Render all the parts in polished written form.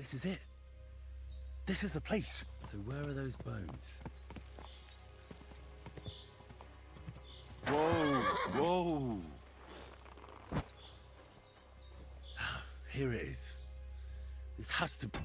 This is it. This is the place. So where are those bones? Whoa, whoa. Here it is. This has to be.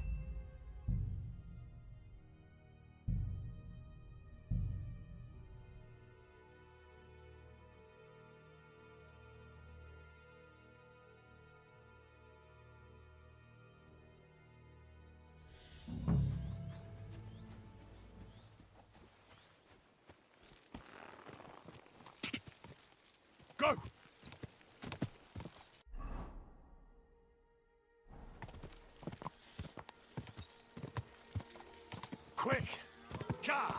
Go! Quick! Car!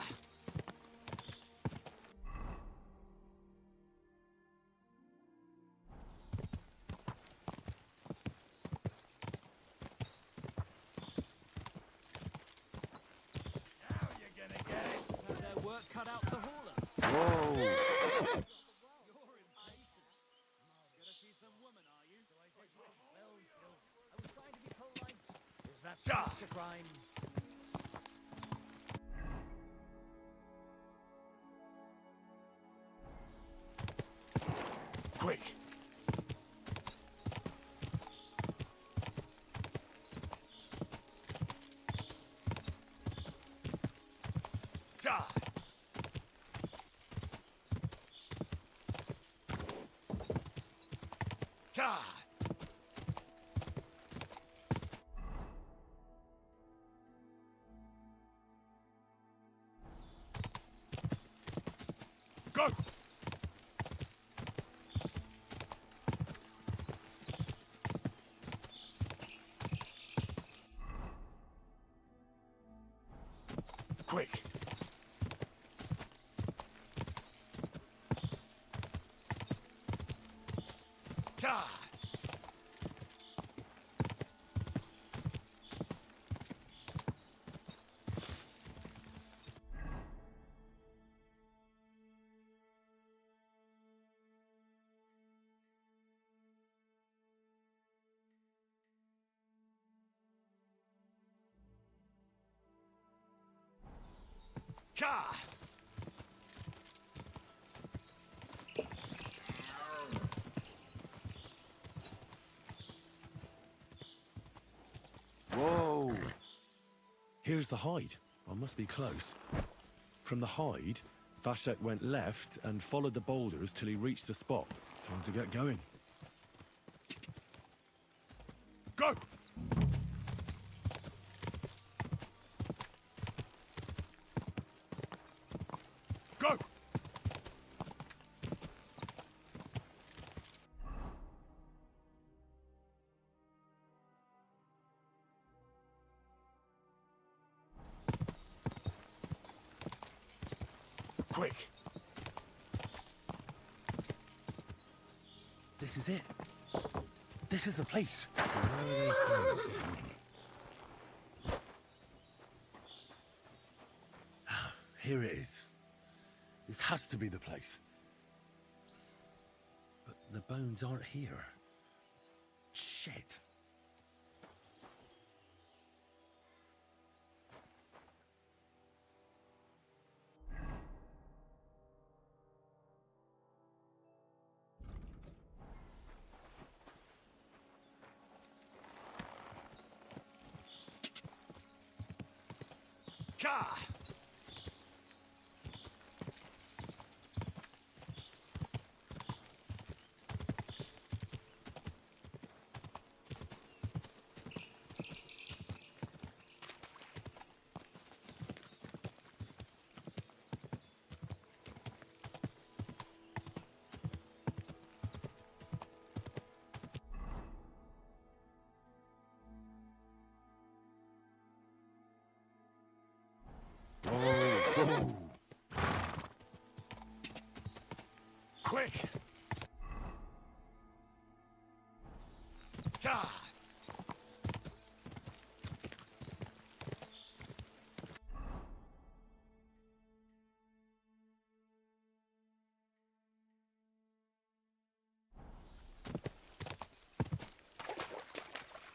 Now you're gonna get it! Had their work cut out for hauler. Whoa! You're impatient. Gonna see some woman, are you? Well, I was trying to be polite. Is that such a crime? Quick! Car! Car! Go! Quick! Car! Car! Whoa! Here's the hide. I must be close. From the hide, Vashek went left and followed the boulders till he reached the spot. Time to get going. Go! Go! Quick! This is it. This is the place. So where are those bones? Here it is. This has to be the place. But the bones aren't here. Shit. Car! Whoa, whoa. Quick! God!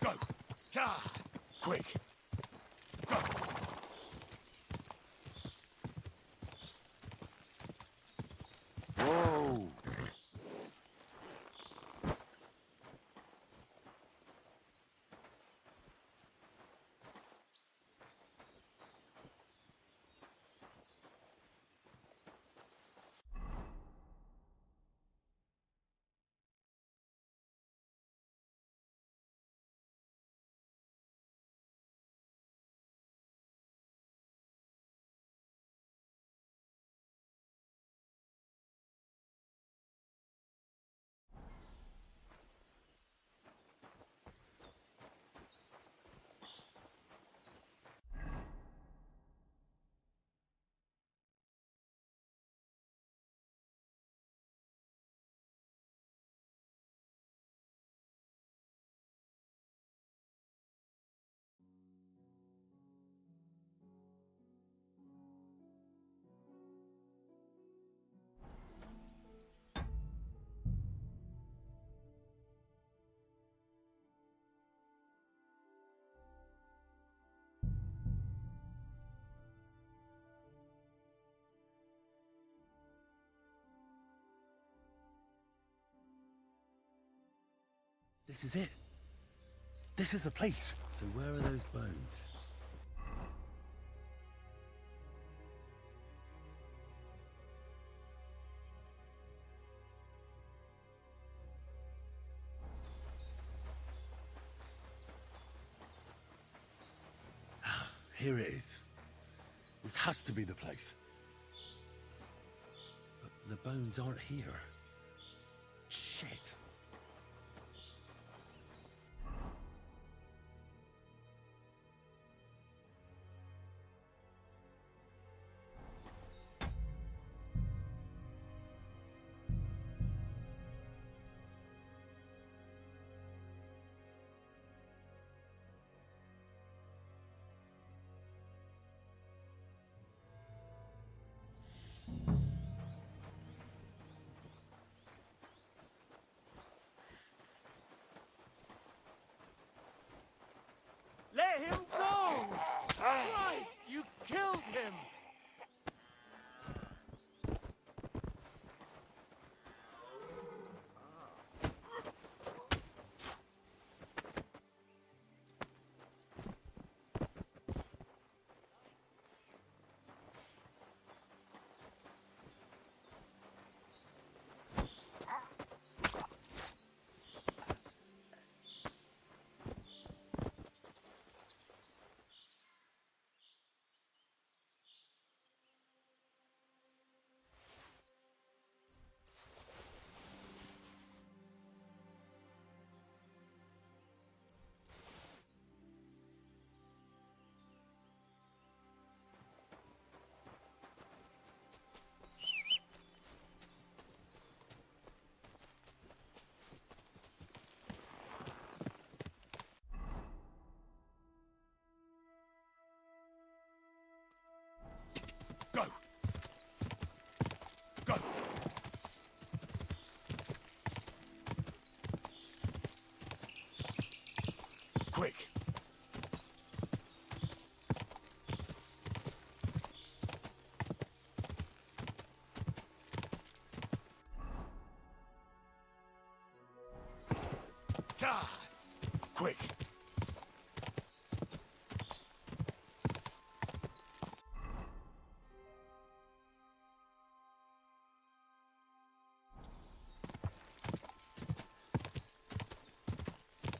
Go! God! Quick! Whoa! This is it. This is the place. So where are those bones? Here it is. This has to be the place. But the bones aren't here. Shit. Let him go! Christ, you killed him! Go! Go! Quick! God! Quick!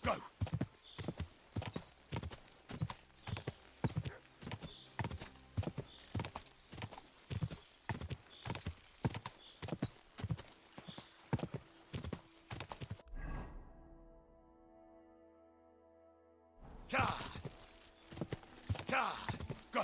Go! God! God! Go!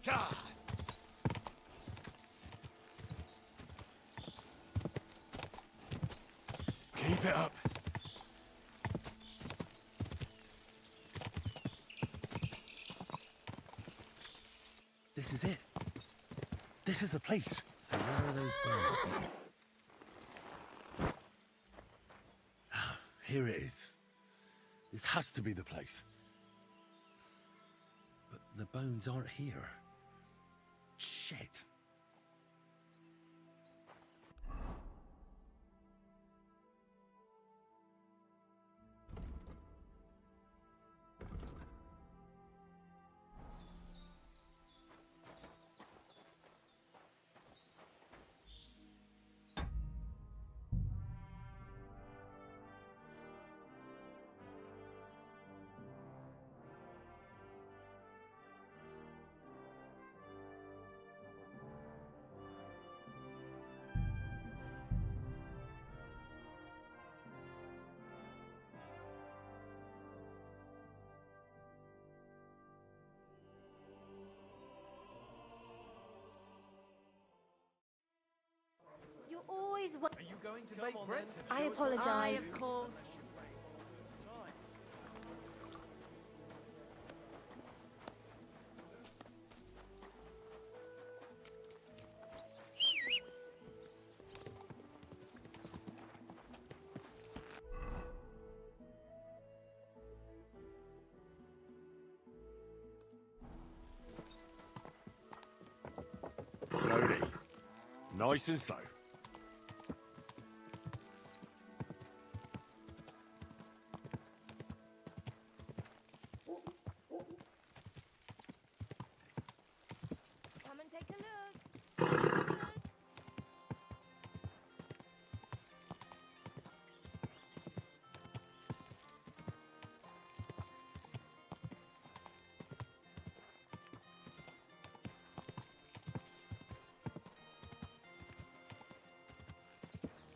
God! This is it. This is the place. So where are those birds? Ah, here it is. This has to be the place. But the bones aren't here. Shit. You're always. Are you going to make bread? I apologise. Of course. Slowly. Nice and slow. Come and take a look.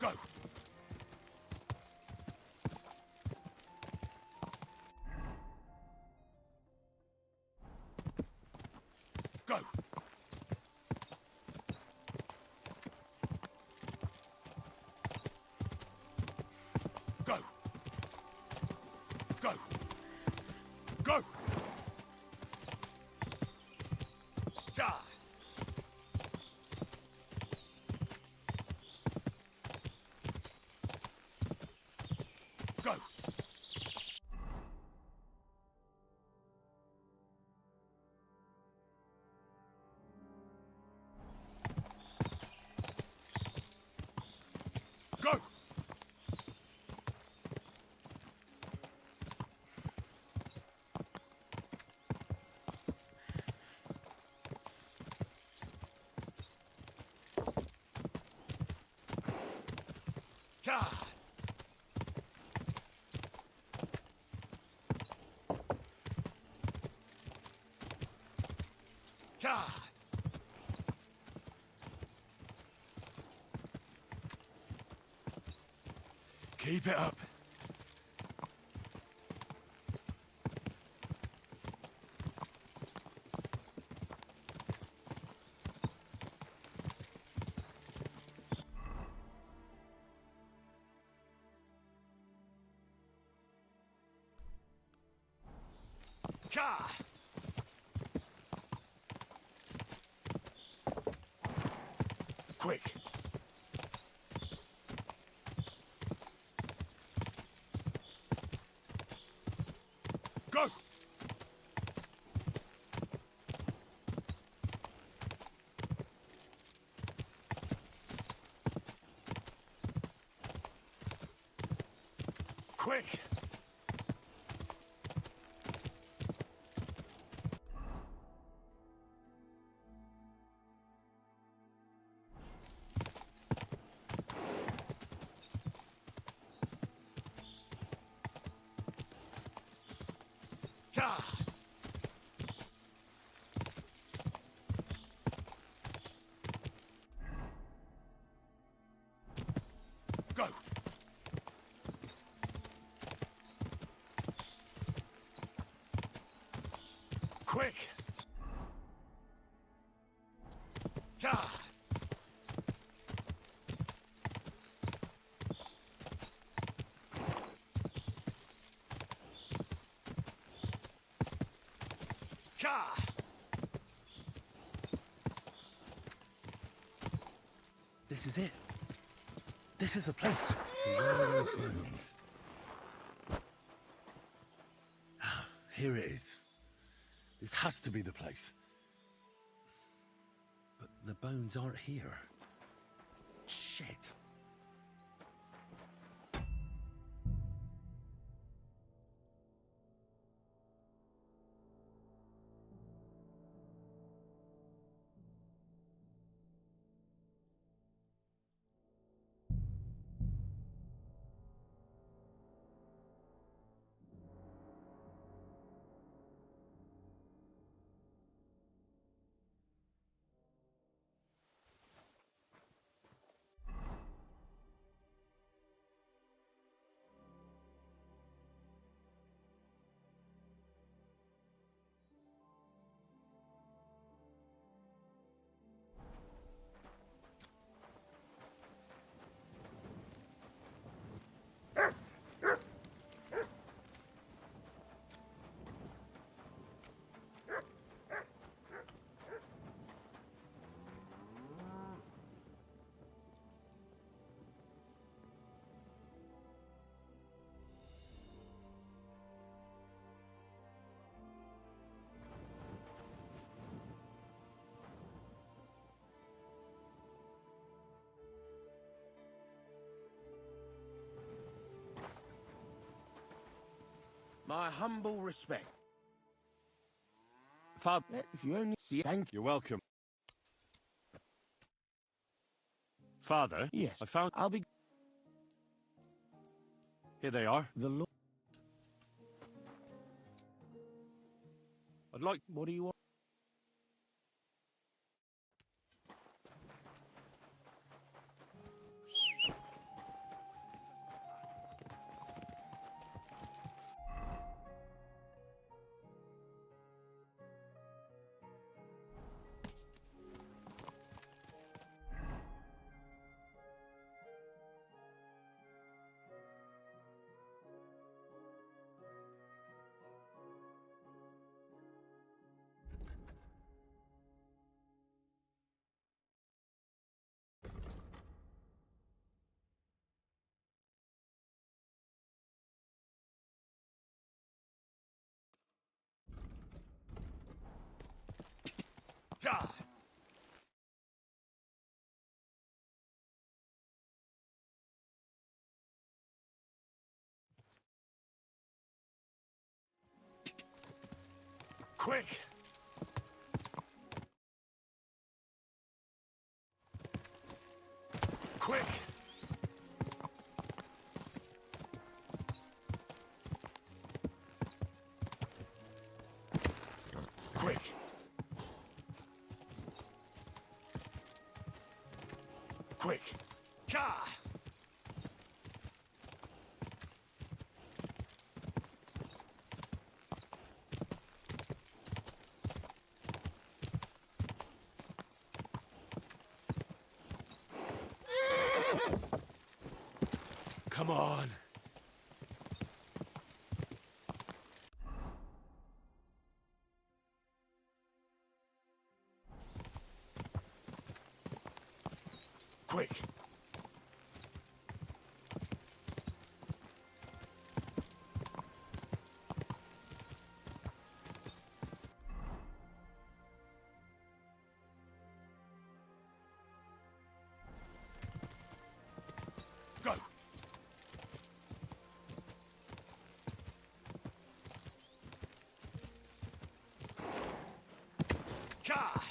Go. Go. Go. Go. Go. Charge. Go. Go. Charge. Charge. Keep it up. Charge. Quick. Go. Quick. Charge. Go. Quick. Charge. Charge. This is it. This is the place. So where are those bones? Ah, here it is. This has to be the place. But the bones aren't here. Shit. My humble respect. Father, If you only see, thank you. you're welcome. Father, Yes, I found... I'll be Here they are. the Lord. I'd like... What do you want? Kah! Quick! Quick! Quick! Quick! Kah! Come on! Quick! Go! Kah!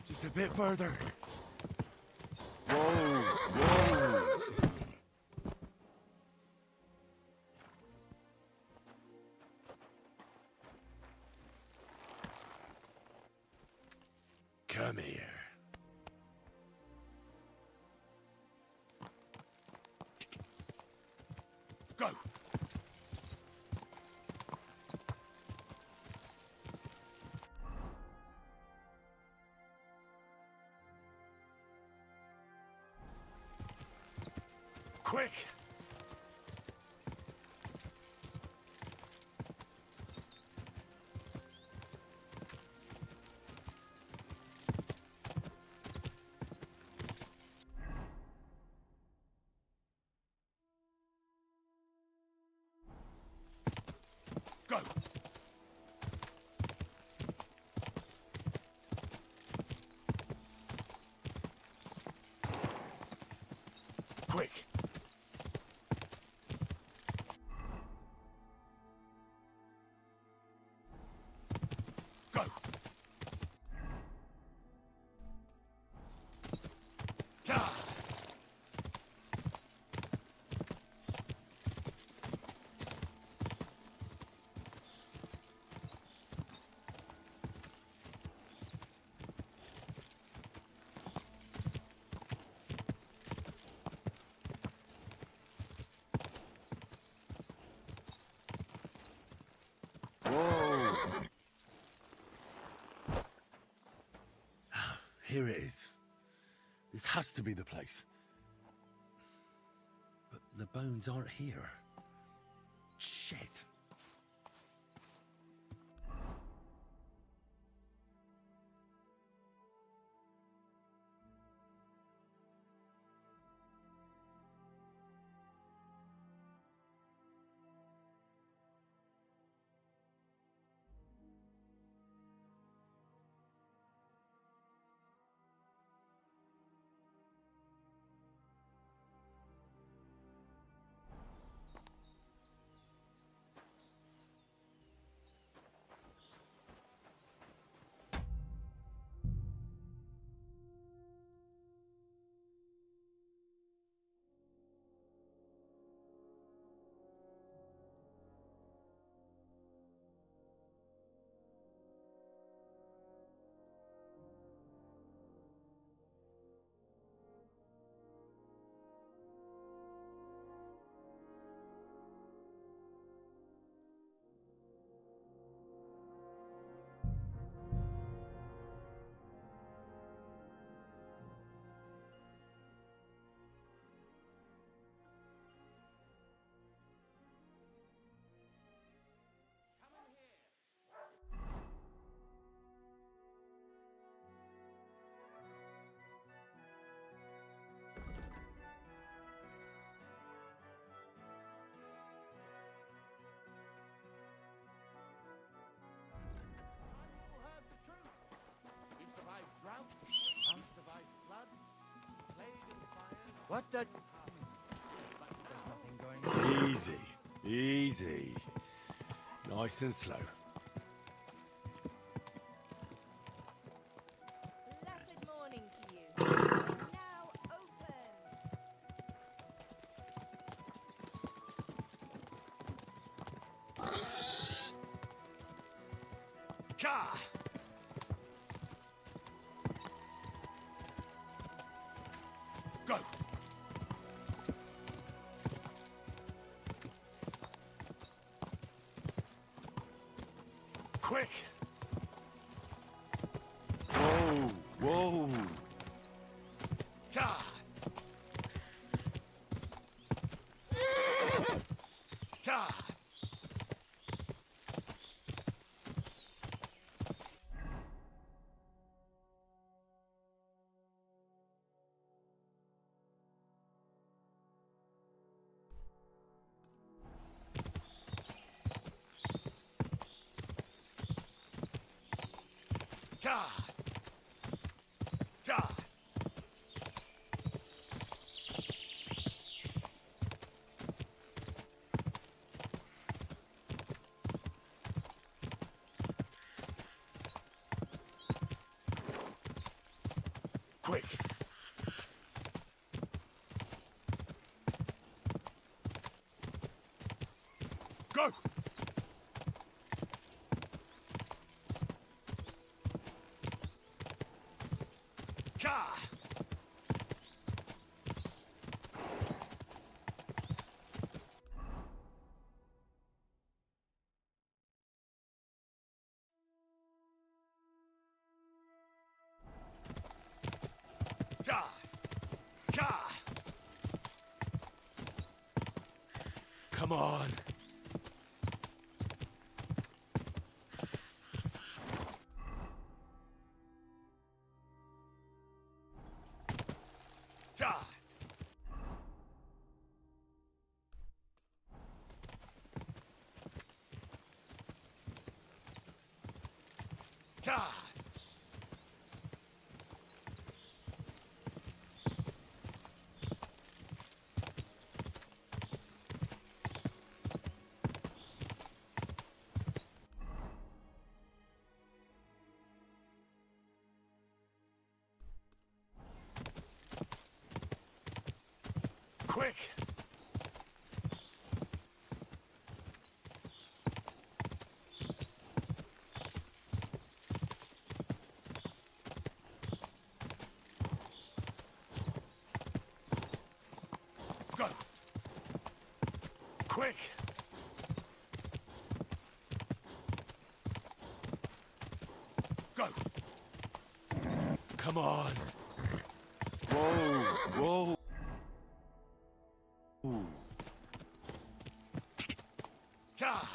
Just a bit further. Whoa, whoa. Come here. Go! Quick! Go! Quick! Go! Yeah! Whoa! Here it is. This has to be the place. But the bones aren't here. Shit. You heard the truth. We survived drought, and survived floods, plague and fires. What the? But there's nothing going on. Easy. Easy. Nice and slow. Blessed morning to you. Now open. Ka! Go! Quick! Whoa! Whoa! Ka! Ka! Ka! Ka! Quick! Go! Ka! Ka! Ka! Come on! Ka! Ka! Quick! Go! Quick! Go! Come on! Whoa, whoa. Ooh. Ka!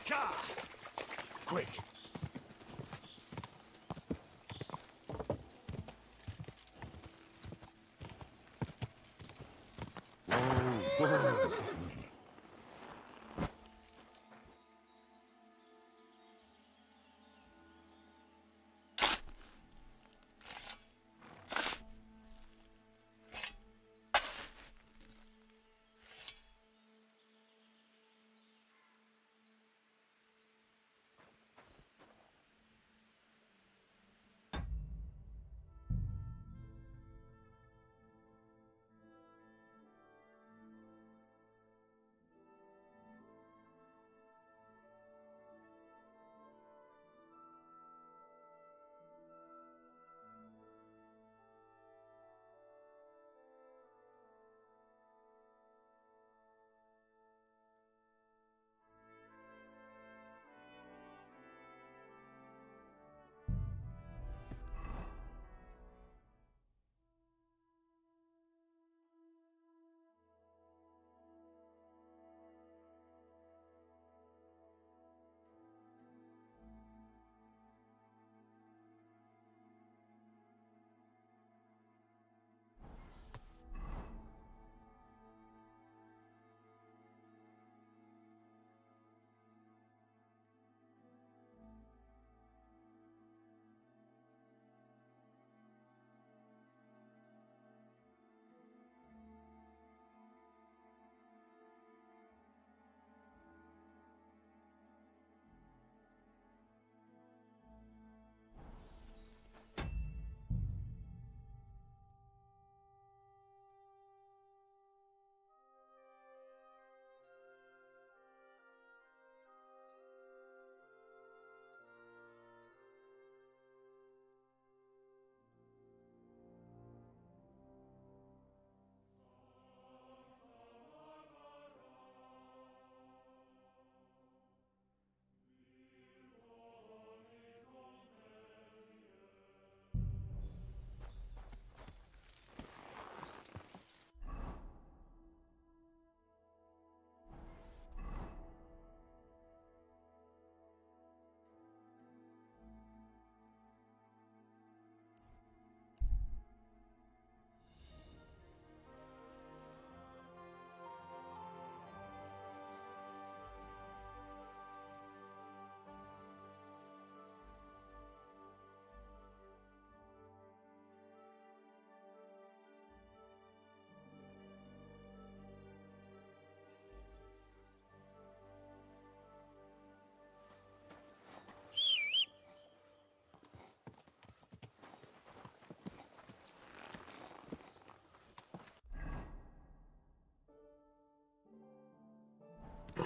Ka! Quick! Whoa.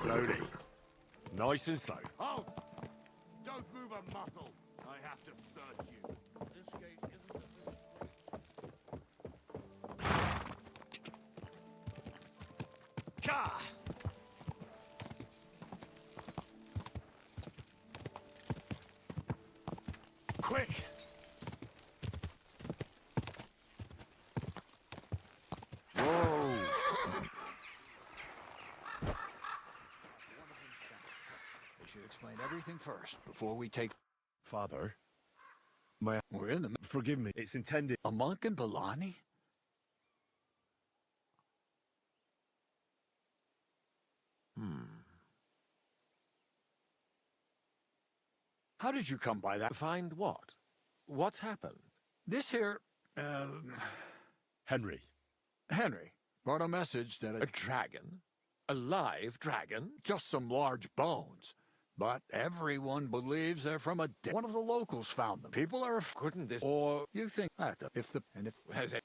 Slowly. Nice and slow. Halt! Don't move a muscle. I have to search you. This gate isn't Ka! Quick! Whoa. We should explain everything first before we take. Father, We're in the forgive me. It's intended. a monk in Balani. How did you come by that? Find what? What's happened? This here, Henry. Henry, brought a message that A it dragon? A live dragon? just some large bones. But everyone believes they're from a one of the locals found them. People are Couldn't this... or you think that if the and if Has it...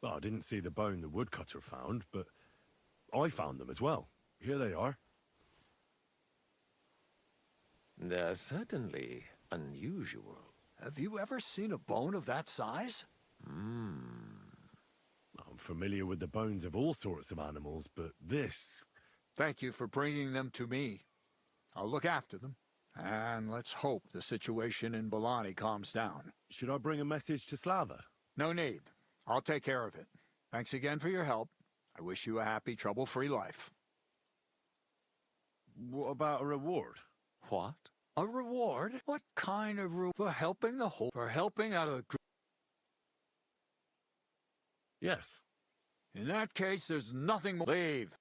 Well, I didn't see the bone the woodcutter found, but I found them as well. Here they are. They're certainly unusual. have you ever seen a bone of that size? I'm familiar with the bones of all sorts of animals, but this... Thank you for bringing them to me. I'll look after them. And let's hope the situation in Bolani calms down. Should I bring a message to Slava? No need. I'll take care of it. Thanks again for your help. I wish you a happy, trouble-free life. What about a reward? What? A reward? What kind of reward? For helping the whole... For helping out of the... Yes. In that case, there's nothing more. Leave.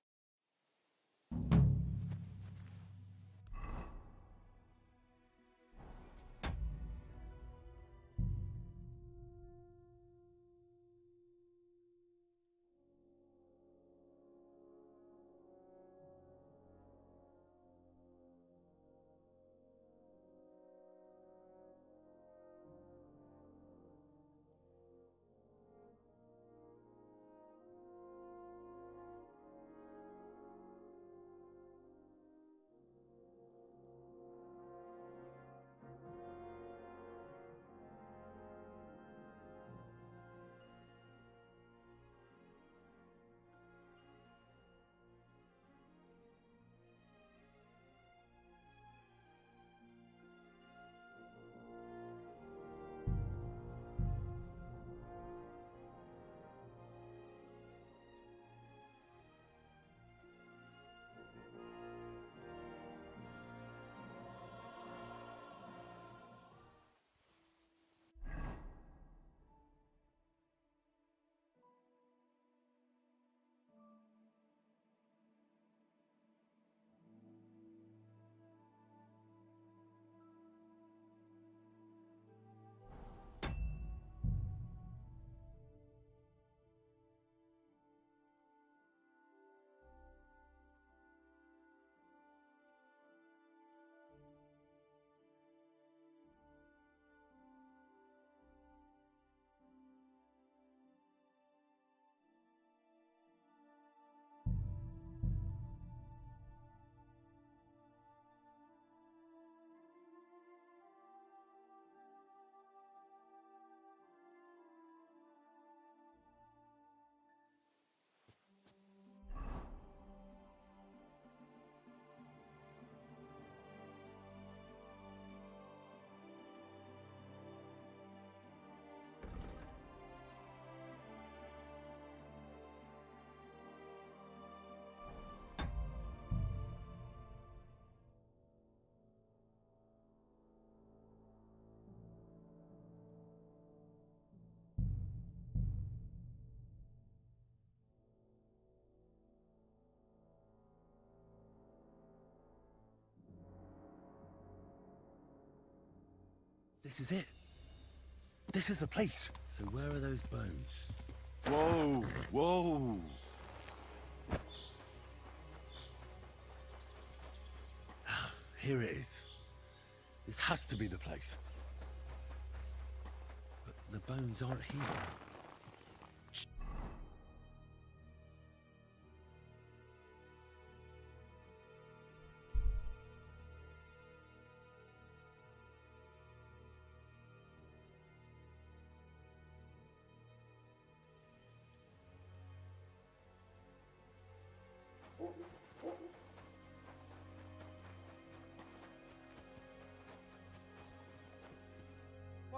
This is it. This is the place. So where are those bones? Whoa! Whoa! Here it is. This has to be the place. But the bones aren't here.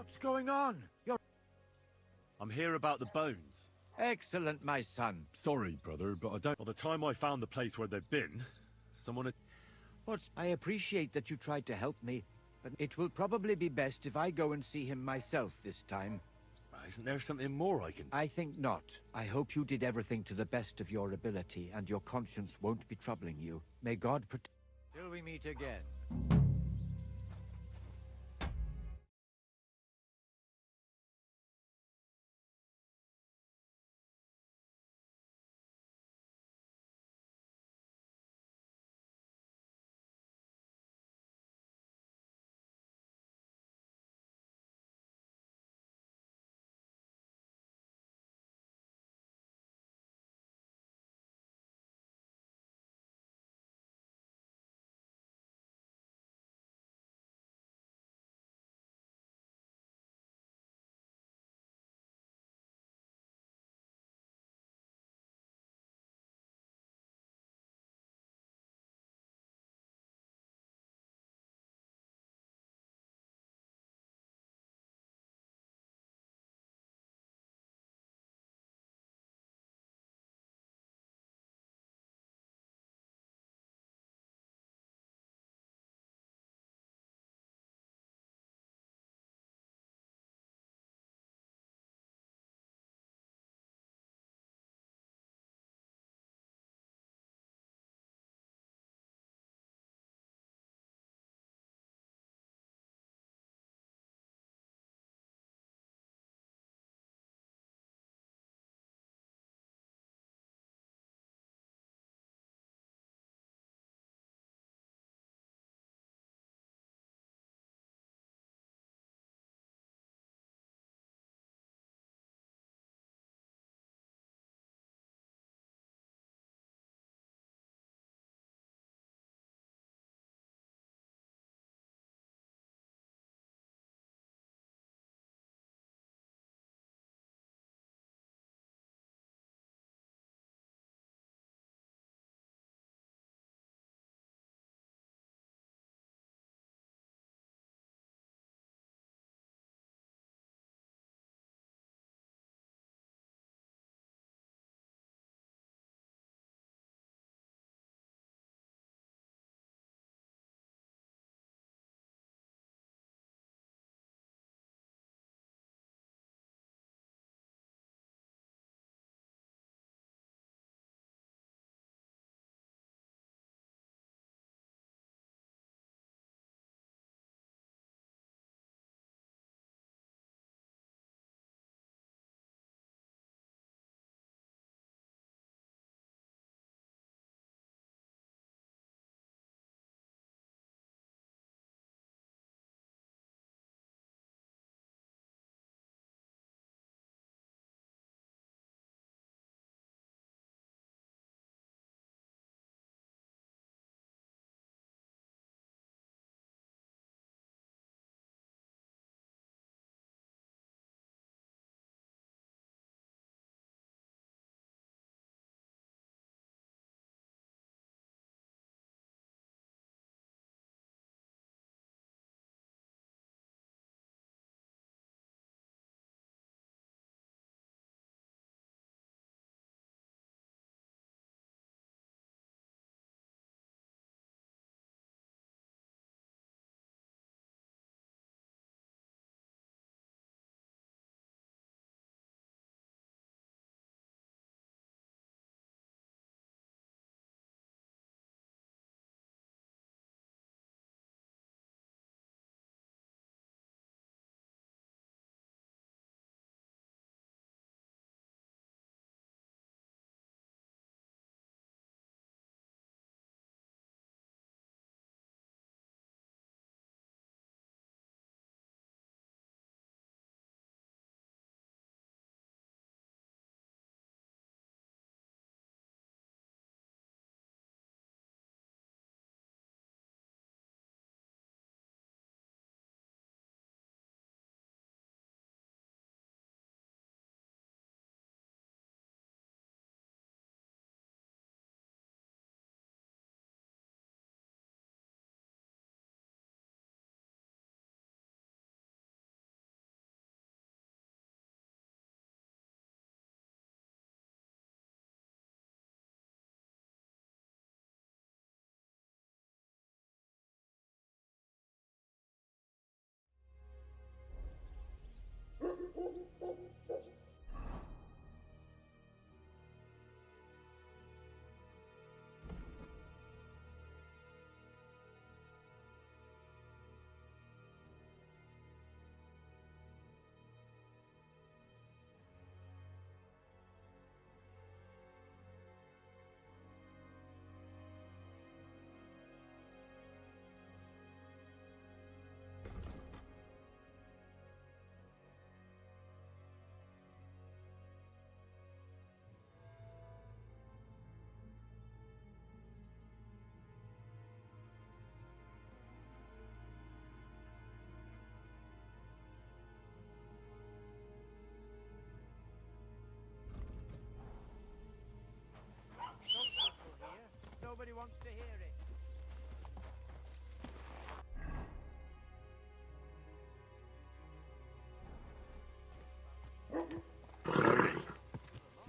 What's going on? You're I'm here about the bones. excellent, my son. Sorry, brother, but I don't... By the time I found the place where they've been, someone had... I appreciate that you tried to help me, but it will probably be best if I go and see him myself this time. Isn't there something more I can... I think not. I hope you did everything to the best of your ability, and your conscience won't be troubling you. May God protect... Till we meet again.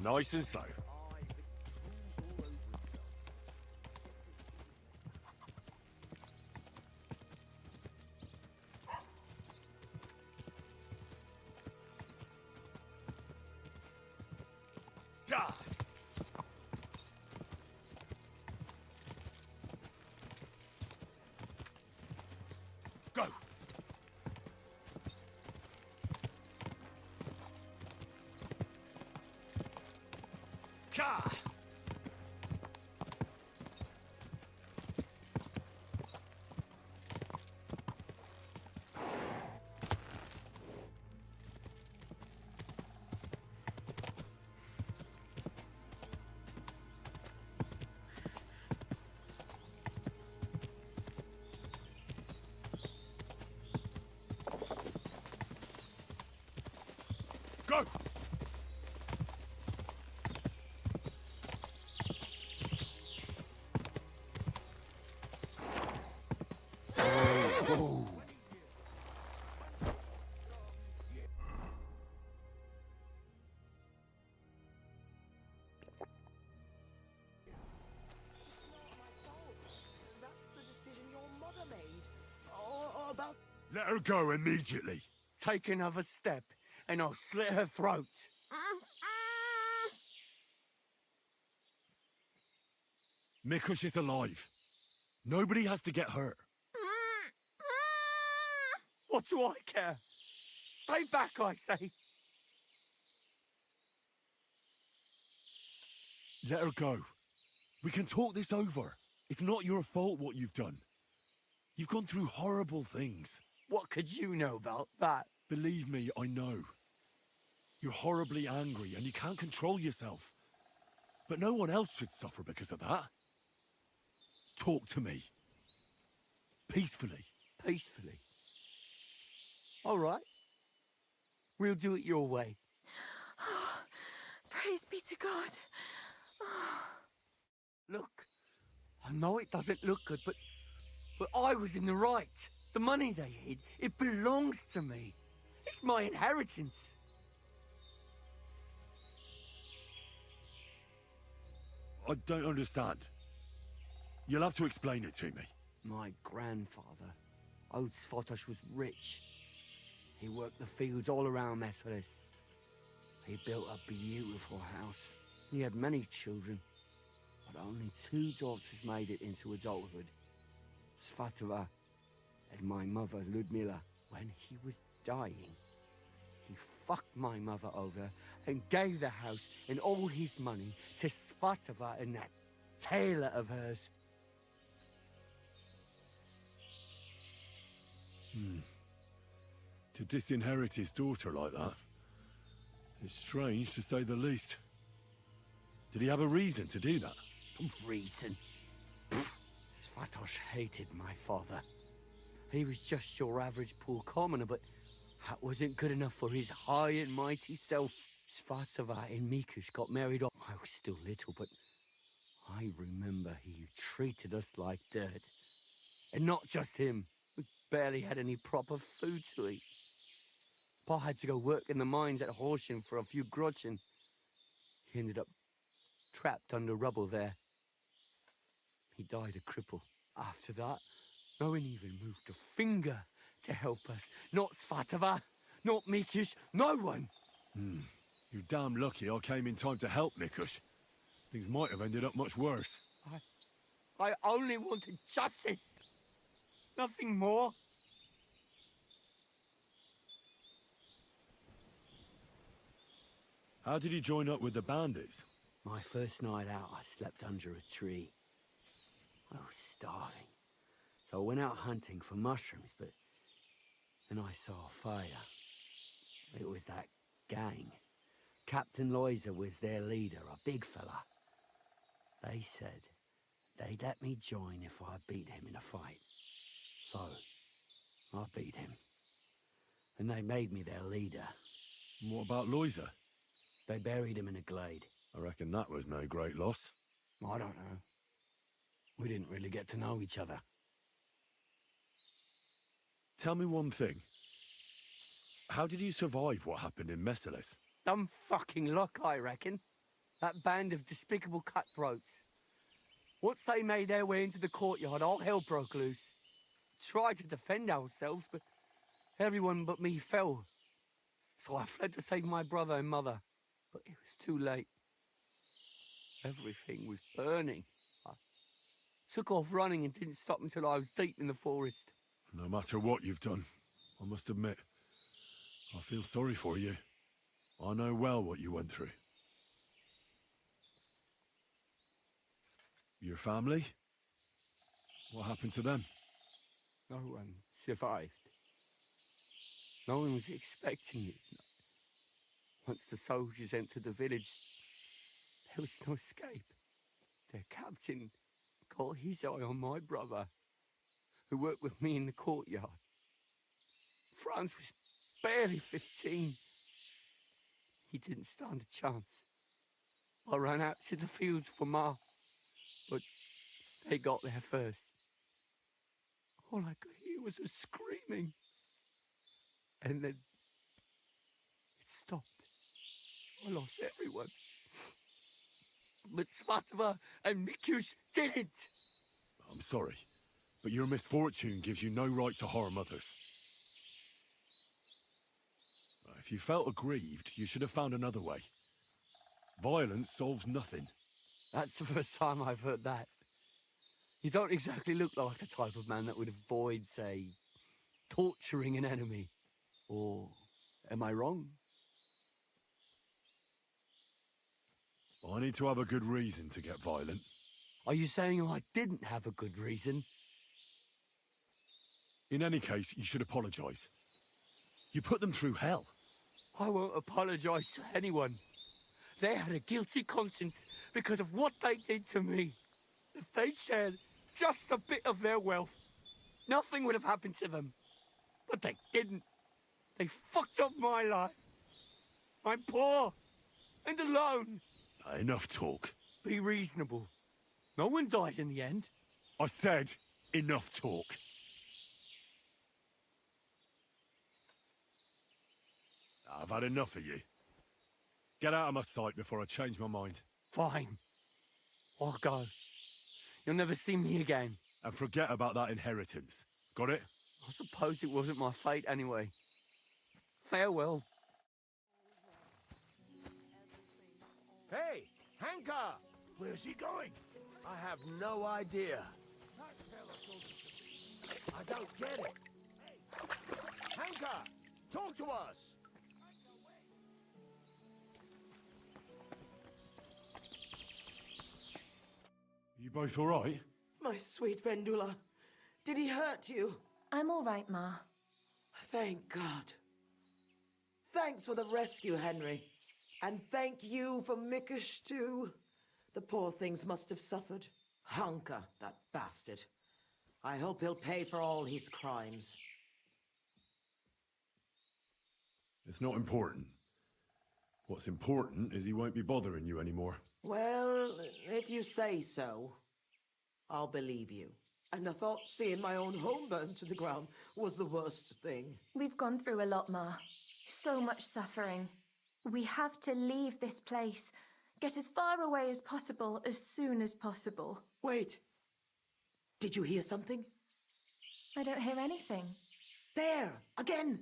Nice and slow. Yeah. Go. Ka. Go. Oh. That's the decision your mother made. Or about... Let her go immediately. Take another step, and I'll slit her throat. Mikush is alive. Nobody has to get hurt. What do I care? Stay back, I say. Let her go. We can talk this over. It's not your fault what you've done. You've gone through horrible things. What could you know about that? Believe me, I know. You're horribly angry and you can't control yourself. But no one else should suffer because of that. Talk to me. Peacefully. Peacefully. All right. We'll do it your way. Praise be to God. Look, I know it doesn't look good, but I was in the right. The money they hid, it belongs to me. It's my inheritance. I don't understand. You'll have to explain it to me. My grandfather, old Svotosh, was rich. He worked the fields all around Messeris. He built a beautiful house. He had many children, but only 2 daughters made it into adulthood. Svatova and my mother, Ludmila. When he was dying, he fucked my mother over and gave the house and all his money to Svatova and that tailor of hers. To disinherit his daughter like that is strange, to say the least. Did he have a reason to do that? Reason? Svatosh hated my father. He was just your average poor commoner, but that wasn't good enough for his high and mighty self. Svatova and Mikush got married off. I was still little, but I remember he treated us like dirt. And not just him. We barely had any proper food to eat. Pa had to go work in the mines at Horsham for a few groschen. He ended up trapped under rubble there. He died a cripple. After that, no one even moved a finger to help us. Not Svatova, not Mikush, no one. You're damn lucky I came in time to help, Mikush. Things might have ended up much worse. I only wanted justice. Nothing more. How did you join up with the bandits? My first night out, I slept under a tree. I was starving. So I went out hunting for mushrooms, but then I saw a fire. It was that gang. Captain Loiser was their leader, a big fella. They said they'd let me join if I beat him in a fight. So, I beat him. And they made me their leader. What about Loiser? They buried him in a glade. I reckon that was no great loss. I don't know. We didn't really get to know each other. Tell me one thing. How did you survive what happened in Messalis? Dumb fucking luck, I reckon. That band of despicable cutthroats. Once they made their way into the courtyard, all hell broke loose. Tried to defend ourselves, but everyone but me fell. So I fled to save my brother and mother, but it was too late. Everything was burning. I took off running and didn't stop until I was deep in the forest. No matter what you've done, I must admit, I feel sorry for you. I know well what you went through. Your family? What happened to them? No one survived. No one was expecting it. Once the soldiers entered the village, there was no escape. Their captain got his eye on my brother, who worked with me in the courtyard. Franz was barely 15. He didn't stand a chance. I ran out to the fields for Ma, but they got there first. All I could hear was her screaming. And then it stopped. I lost everyone. But Svatova and Mikush didn't. I'm sorry, but your misfortune gives you no right to harm others. If you felt aggrieved, you should have found another way. Violence solves nothing. That's the first time I've heard that. You don't exactly look like the type of man that would avoid, say, torturing an enemy. Or am I wrong? I need to have a good reason to get violent. Are you saying I didn't have a good reason? In any case, you should apologize. You put them through hell. I won't apologize to anyone. They had a guilty conscience because of what they did to me. If they'd shared just a bit of their wealth, nothing would have happened to them. But they didn't. They fucked up my life. I'm poor and alone. Enough talk. Be reasonable. No one died in the end. I said enough talk. I've had enough of you. Get out of my sight before I change my mind. Fine. I'll go. You'll never see me again. And forget about that inheritance. Got it? I suppose it wasn't my fate anyway. Farewell. Hey, Hanka! Where's he going? I have no idea. I don't get it. Hanka! Talk to us! You both all right? My sweet Vendula, did he hurt you? I'm all right, Ma. Thank God. Thanks for the rescue, Henry. And thank you for Mikush, too. The poor things must have suffered. Hunker, that bastard. I hope he'll pay for all his crimes. It's not important. What's important is he won't be bothering you anymore. Well, if you say so, I'll believe you. And I thought seeing my own home burned to the ground was the worst thing. We've gone through a lot, Ma. So much suffering. We have to leave this place. Get as far away as possible, as soon as possible. Wait. Did you hear something? I don't hear anything. There! Again!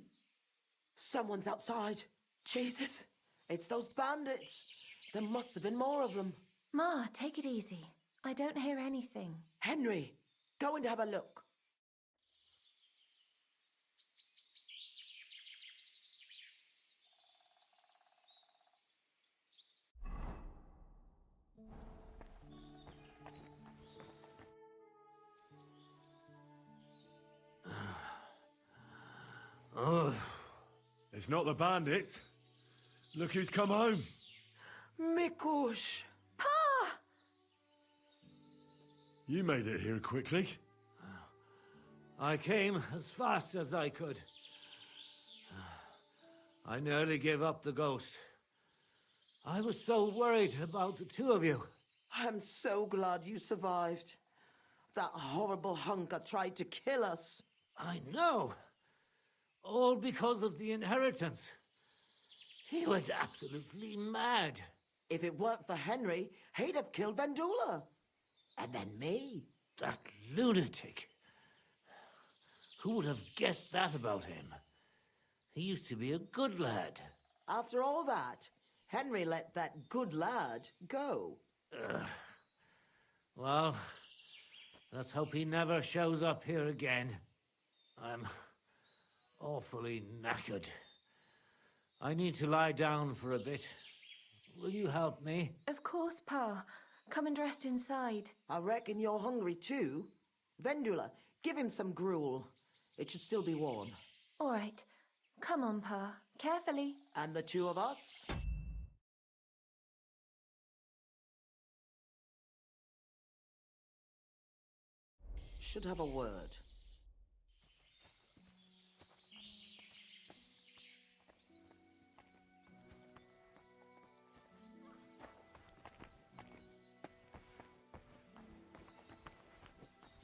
Someone's outside. Jesus! It's those bandits! There must have been more of them. Ma, take it easy. I don't hear anything. Henry, go and have a look. It's not the bandits. Look who's come home. Mikush! Pa! You made it here quickly. I came as fast as I could. I nearly gave up the ghost. I was so worried about the two of you. I'm so glad you survived. That horrible hunker tried to kill us. I know. All because of the inheritance. He went absolutely mad. If it weren't for Henry, he'd have killed Vendula. And then me. That lunatic. Who would have guessed that about him? He used to be a good lad. After all that, Henry let that good lad go. Well, let's hope he never shows up here again. I'm awfully knackered. I need to lie down for a bit. Will you help me? Of course, Pa. Come and rest inside. I reckon you're hungry too. Vendula, give him some gruel. It should still be warm. All right. Come on, Pa. Carefully. And the two of us? Should have a word.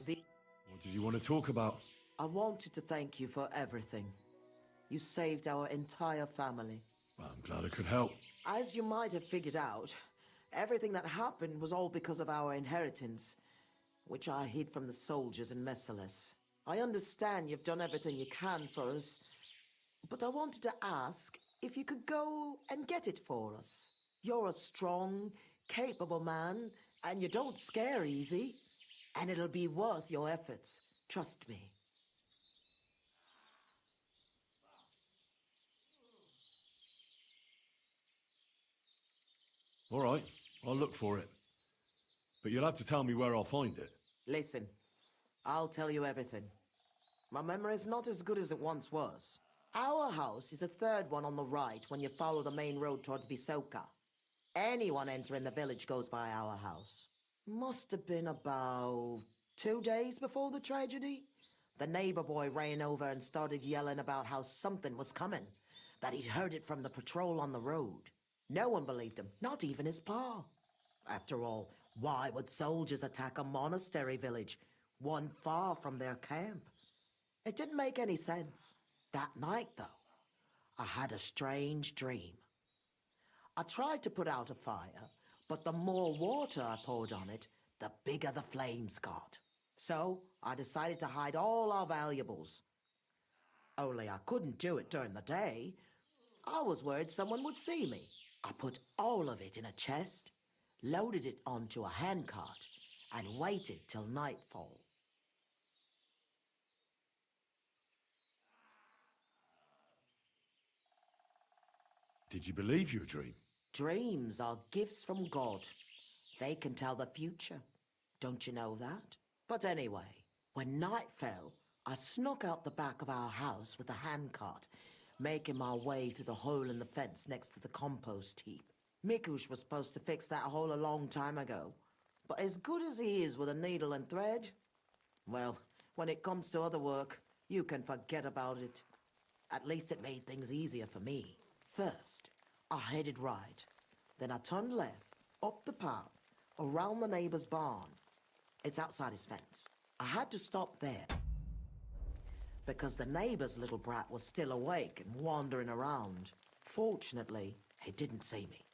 What did you want to talk about? I wanted to thank you for everything. You saved our entire family. Well, I'm glad I could help. As you might have figured out, everything that happened was all because of our inheritance, which I hid from the soldiers in Messalis. I understand you've done everything you can for us, but I wanted to ask if you could go and get it for us. You're a strong, capable man, and you don't scare easy, and it'll be worth your efforts. Trust me. All right, I'll look for it. But you'll have to tell me where I'll find it. Listen, I'll tell you everything. My memory's not as good as it once was. Our house is the third one on the right when you follow the main road towards Visoka. Anyone entering the village goes by our house. Must have been about 2 days before the tragedy. The neighbor boy ran over and started yelling about how something was coming, that he'd heard it from the patrol on the road. No one believed him, not even his pa. After all, why would soldiers attack a monastery village, one far from their camp? It didn't make any sense. That night, though, I had a strange dream. I tried to put out a fire, but the more water I poured on it, the bigger the flames got. So I decided to hide all our valuables. Only I couldn't do it during the day. I was worried someone would see me. I put all of it in a chest, loaded it onto a handcart, and waited till nightfall. Did you believe your dream? Dreams are gifts from God. They can tell the future. Don't you know that? But anyway, when night fell, I snuck out the back of our house with a handcart, making my way through the hole in the fence next to the compost heap. Mikush was supposed to fix that hole a long time ago. But as good as he is with a needle and thread, well, when it comes to other work, you can forget about it. At least it made things easier for me. First, I headed right. Then I turned left, up the path, around the neighbor's barn. It's outside his fence. I had to stop there because the neighbor's little brat was still awake and wandering around. Fortunately, he didn't see me.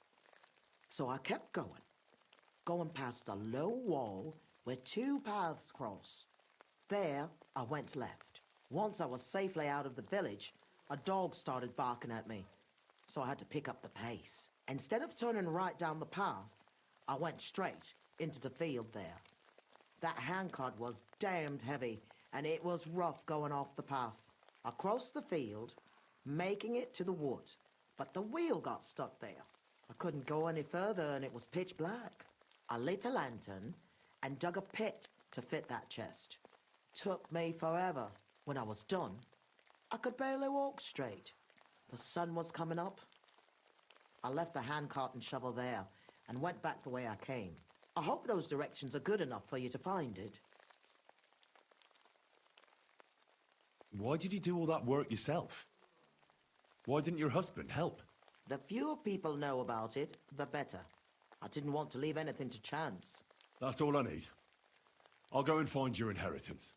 So I kept going past a low wall where two paths cross. There, I went left. Once I was safely out of the village, a dog started barking at me, so I had to pick up the pace. Instead of turning right down the path, I went straight into the field there. That handcart was damned heavy, and it was rough going off the path. I crossed the field, making it to the woods, but the wheel got stuck there. I couldn't go any further, and it was pitch black. I lit a lantern and dug a pit to fit that chest. Took me forever. When I was done, I could barely walk straight. The sun was coming up. I left the handcart and shovel there and went back the way I came. I hope those directions are good enough for you to find it. Why did you do all that work yourself? Why didn't your husband help? The fewer people know about it, the better. I didn't want to leave anything to chance. That's all I need. I'll go and find your inheritance.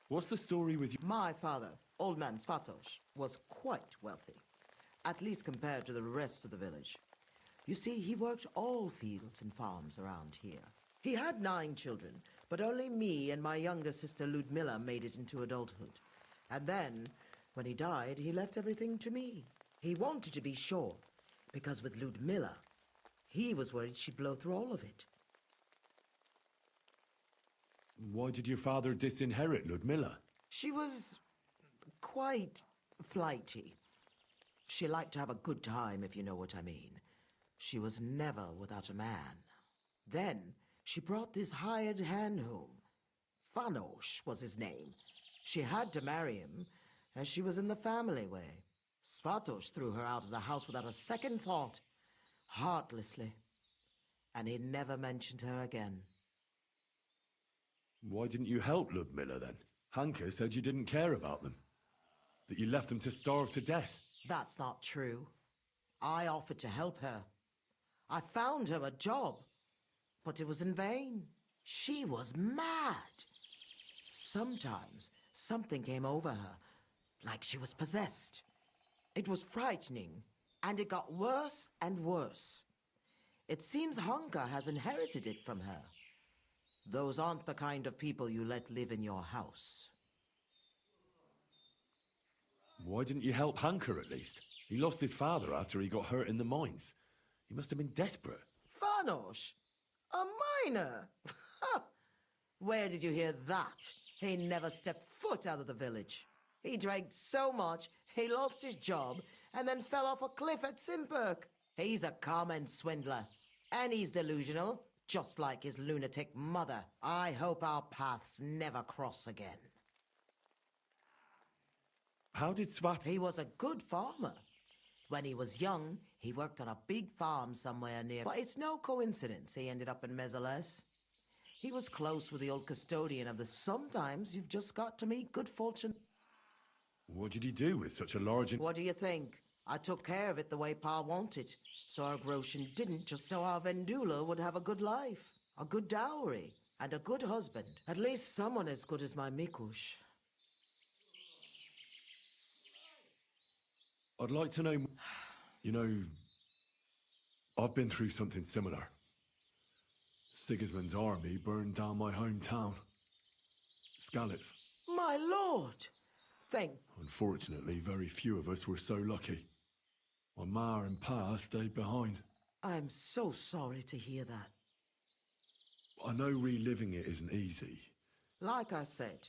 What's the story with you? My father, Old Man Svatosh, was quite wealthy. at least compared to the rest of the village. You see, he worked all fields and farms around here. He had 9 children, but only me and my younger sister Ludmilla made it into adulthood. And then, when he died, he left everything to me. He wanted to be sure, because with Ludmilla, he was worried she'd blow through all of it. Why did your father disinherit Ludmilla? She was quite flighty. She liked to have a good time, if you know what I mean. She was never without a man. Then she brought this hired hand home. Fanos was his name. She had to marry him, as she was in the family way. Svatos threw her out of the house without a second thought, heartlessly. And he never mentioned her again. Why didn't you help Ludmilla then? Hanka said you didn't care about them. That you left them to starve to death. That's not true. I offered to help her. I found her a job, but it was in vain. She was mad. Sometimes something came over her, like she was possessed. It was frightening, and it got worse and worse. It seems Honka has inherited it from her. Those aren't the kind of people you let live in your house. Why didn't you help Hanka at least? He lost his father after he got hurt in the mines. He must have been desperate. Fanos? A miner? Where did you hear that? He never stepped foot out of the village. He drank so much, he lost his job, and then fell off a cliff at Simperk. He's a common swindler, and he's delusional, just like his lunatic mother. I hope our paths never cross again. How did Svat... He was a good farmer. When he was young, he worked on a big farm somewhere near... But it's no coincidence he ended up in Mezoles. He was close with the old custodian of the... Sometimes you've just got to meet good fortune. What did he do with such a large... What do you think? I took care of it the way Pa wanted, so our Groshin didn't, just so our Vendula would have a good life, a good dowry, and a good husband. At least someone as good as my Mikush. I'd like to know... You know, I've been through something similar. Sigismund's army burned down my hometown. Skalitz. My lord! Thank... Unfortunately, very few of us were so lucky. My ma and pa stayed behind. I'm so sorry to hear that. I know reliving it isn't easy. Like I said,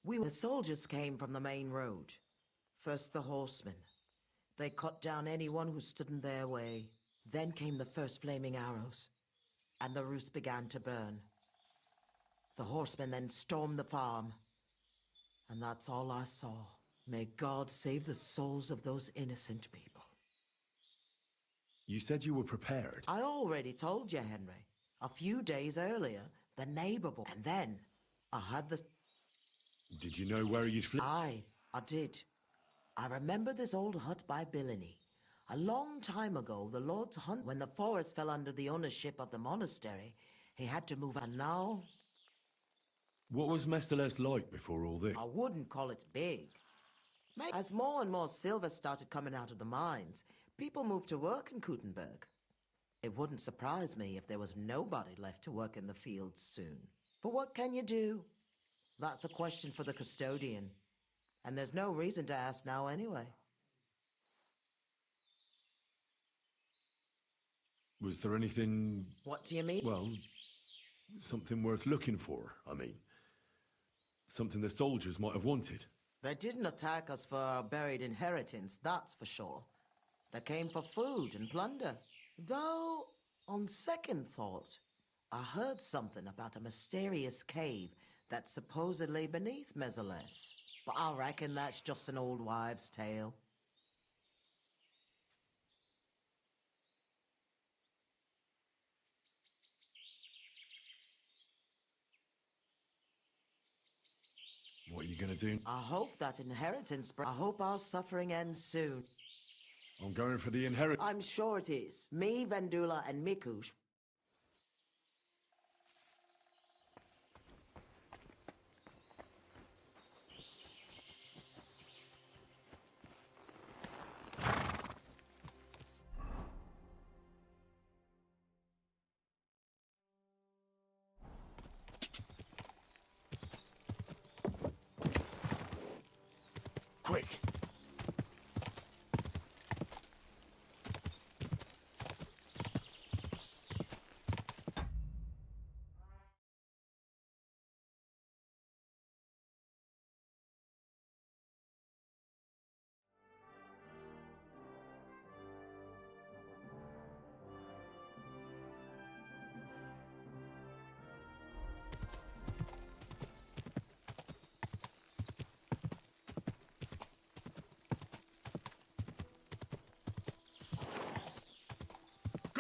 the soldiers came from the main road. First the horsemen. They cut down anyone who stood in their way. Then came the first flaming arrows, and the roost began to burn. The horsemen then stormed the farm, and that's all I saw. May God save the souls of those innocent people. You said you were prepared. I already told you, Henry. A few days earlier, the neighbor boy. And then, I had the... Did you know where you'd flee? I did. I remember this old hut by Billiny. A long time ago, the Lord's hunt, when the forest fell under the ownership of the monastery, he had to move, and now... What was Mesteles like before all this? I wouldn't call it big. As more and more silver started coming out of the mines, people moved to work in Kutenberg. It wouldn't surprise me if there was nobody left to work in the fields soon. But what can you do? That's a question for the custodian. And there's no reason to ask now anyway. Was there anything... What do you mean? Well, something worth looking for, I mean. Something the soldiers might have wanted. They didn't attack us for our buried inheritance, that's for sure. They came for food and plunder. Though, on second thought, I heard something about a mysterious cave that's supposedly beneath Mezoles. But I reckon that's just an old wives' tale. What are you gonna do? I hope that inheritance... I hope our suffering ends soon. I'm going for the inheritance. I'm sure it is. Me, Vendula, and Mikush.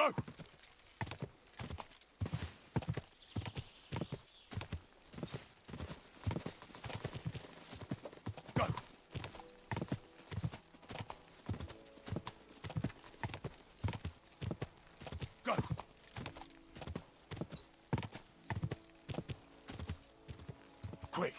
Go! Go! Go! Quick!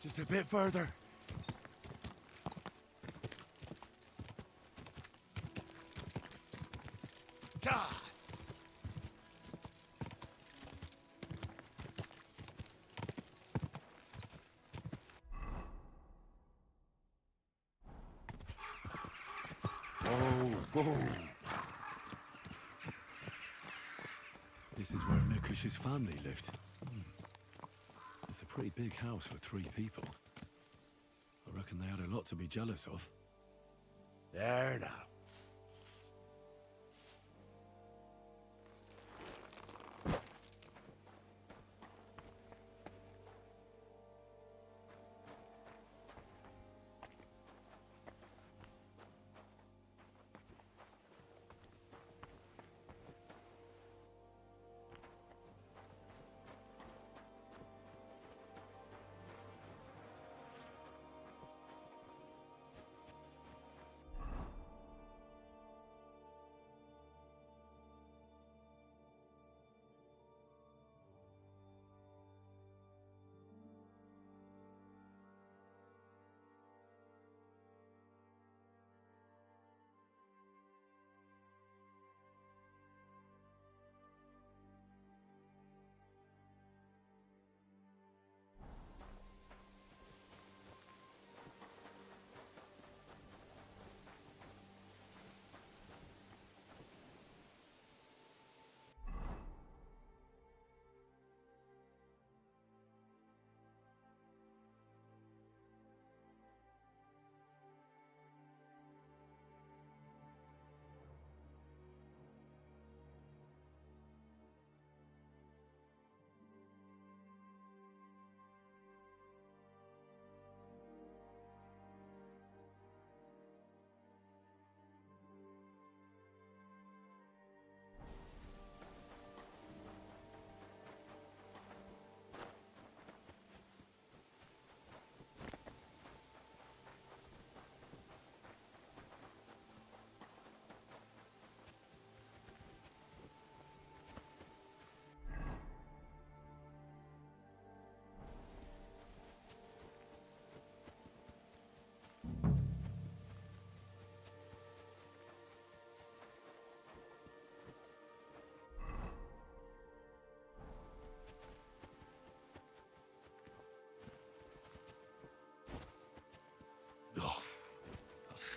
Just a bit further. God! Whoa! This is where Mikush's family lived. It's a pretty big house for 3 people. I reckon they had a lot to be jealous of. There now.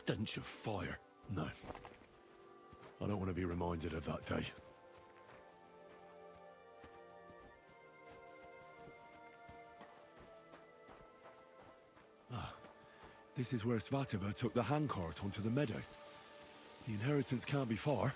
stench of fire. No. I don't want to be reminded of that day. This is where Svativa took the handcart onto the meadow. The inheritance can't be far.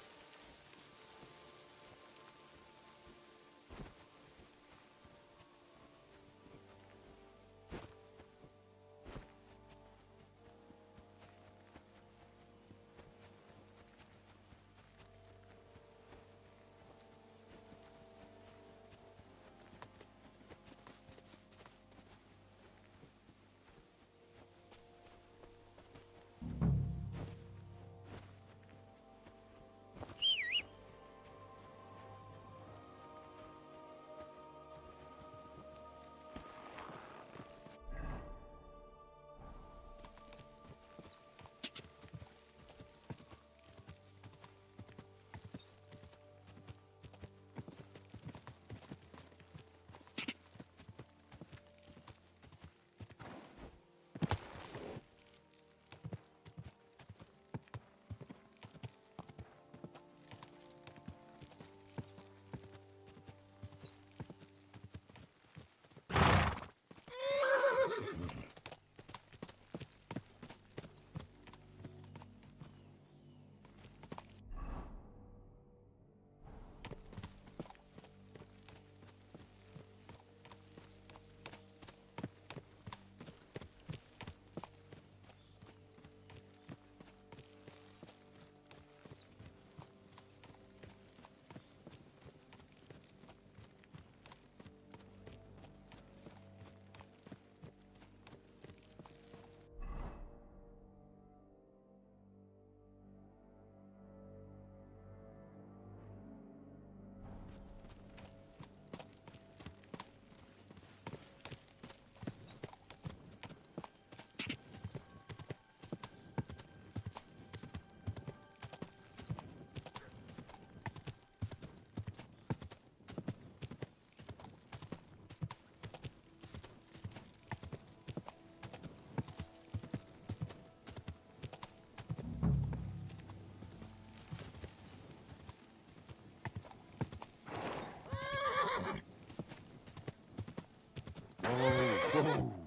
Whoa.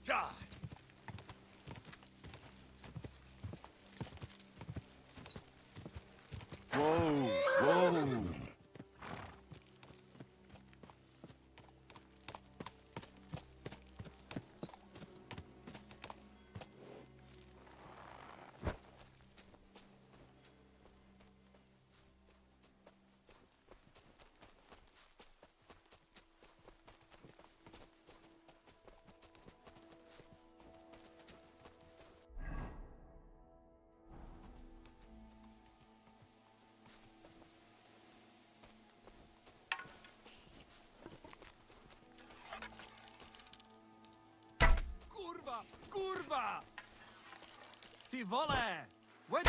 Die! Whoa. Kurwa! Ty vole! What?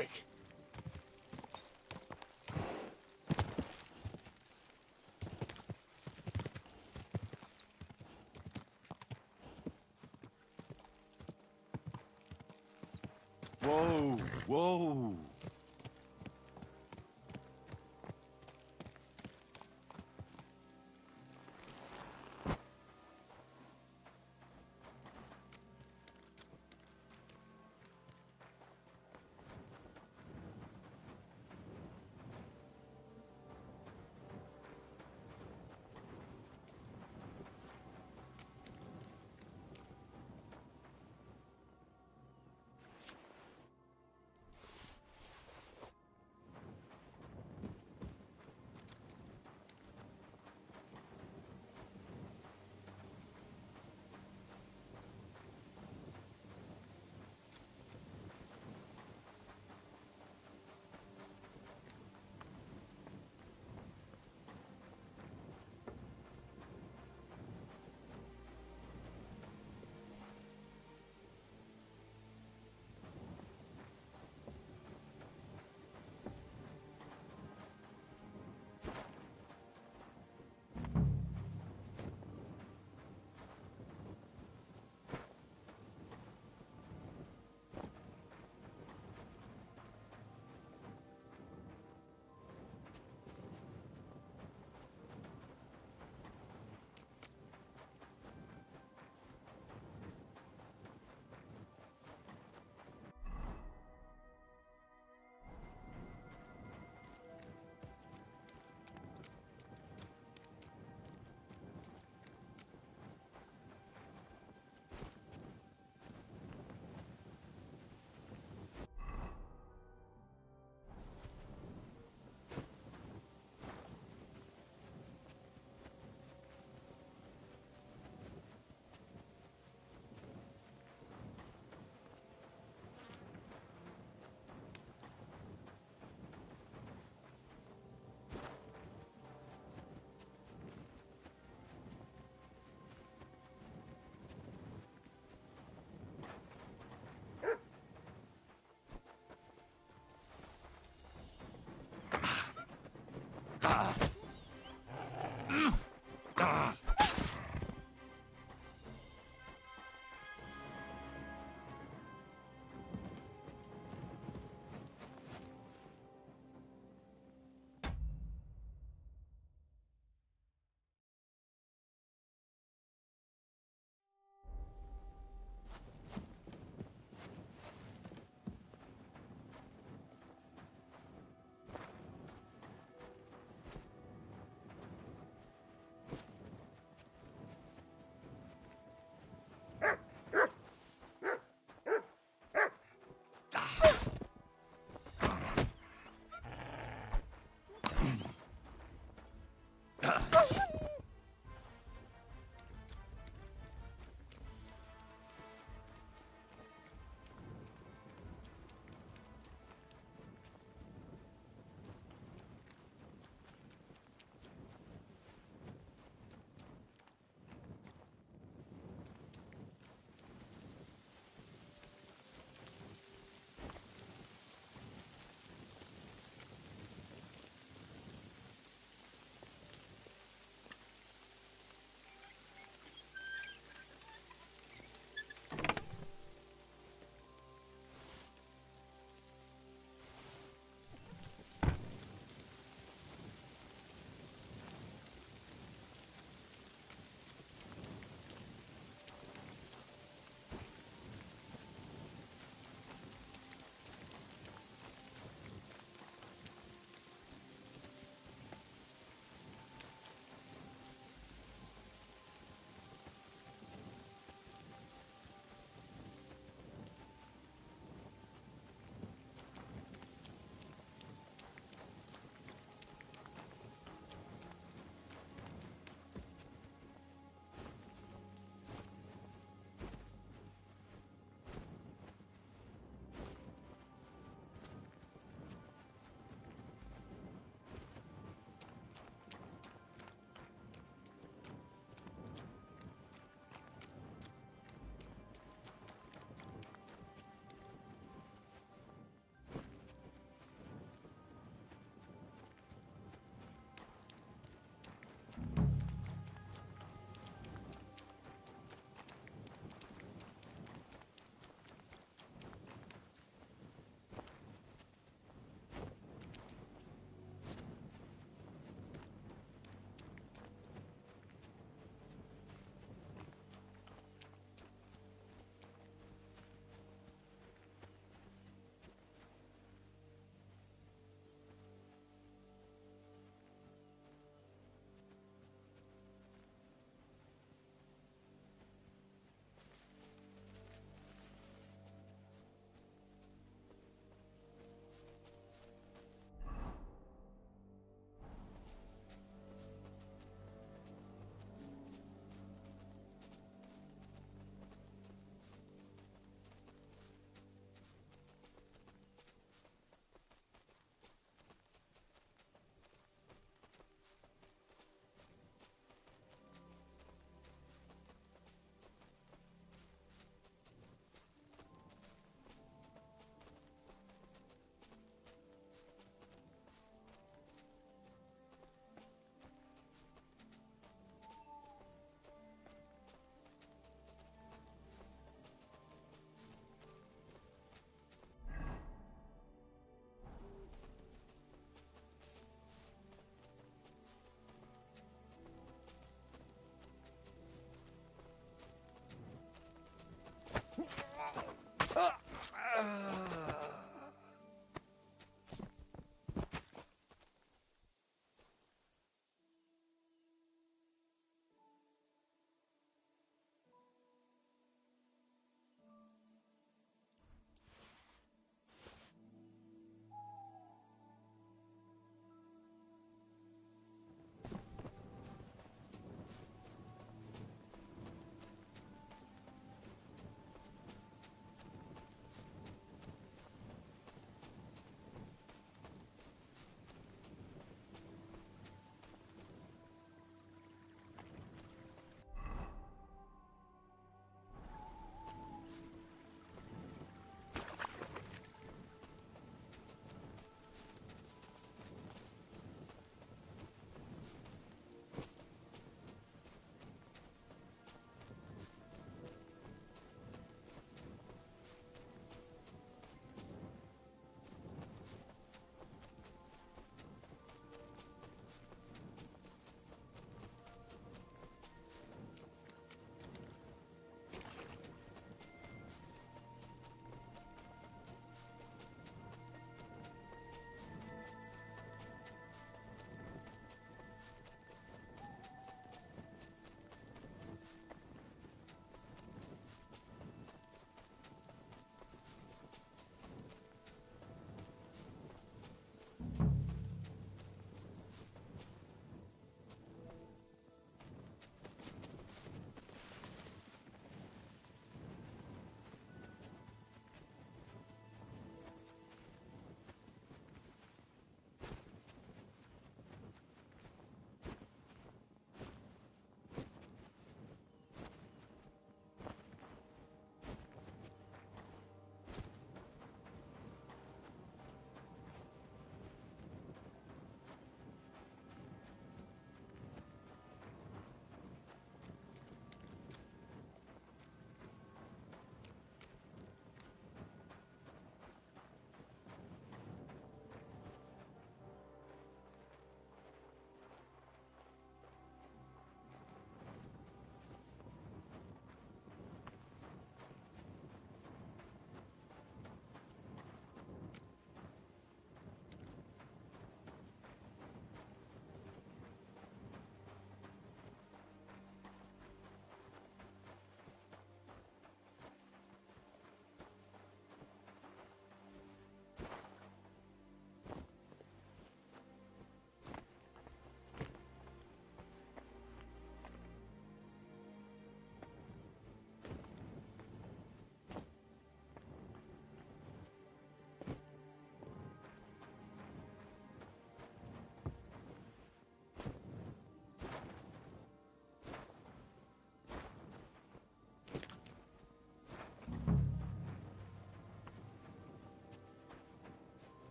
quick! Whoa, whoa!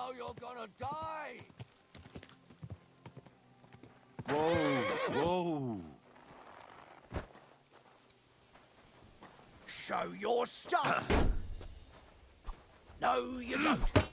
know you're gonna die! Whoa, whoa. Show your stuff! No, you don't!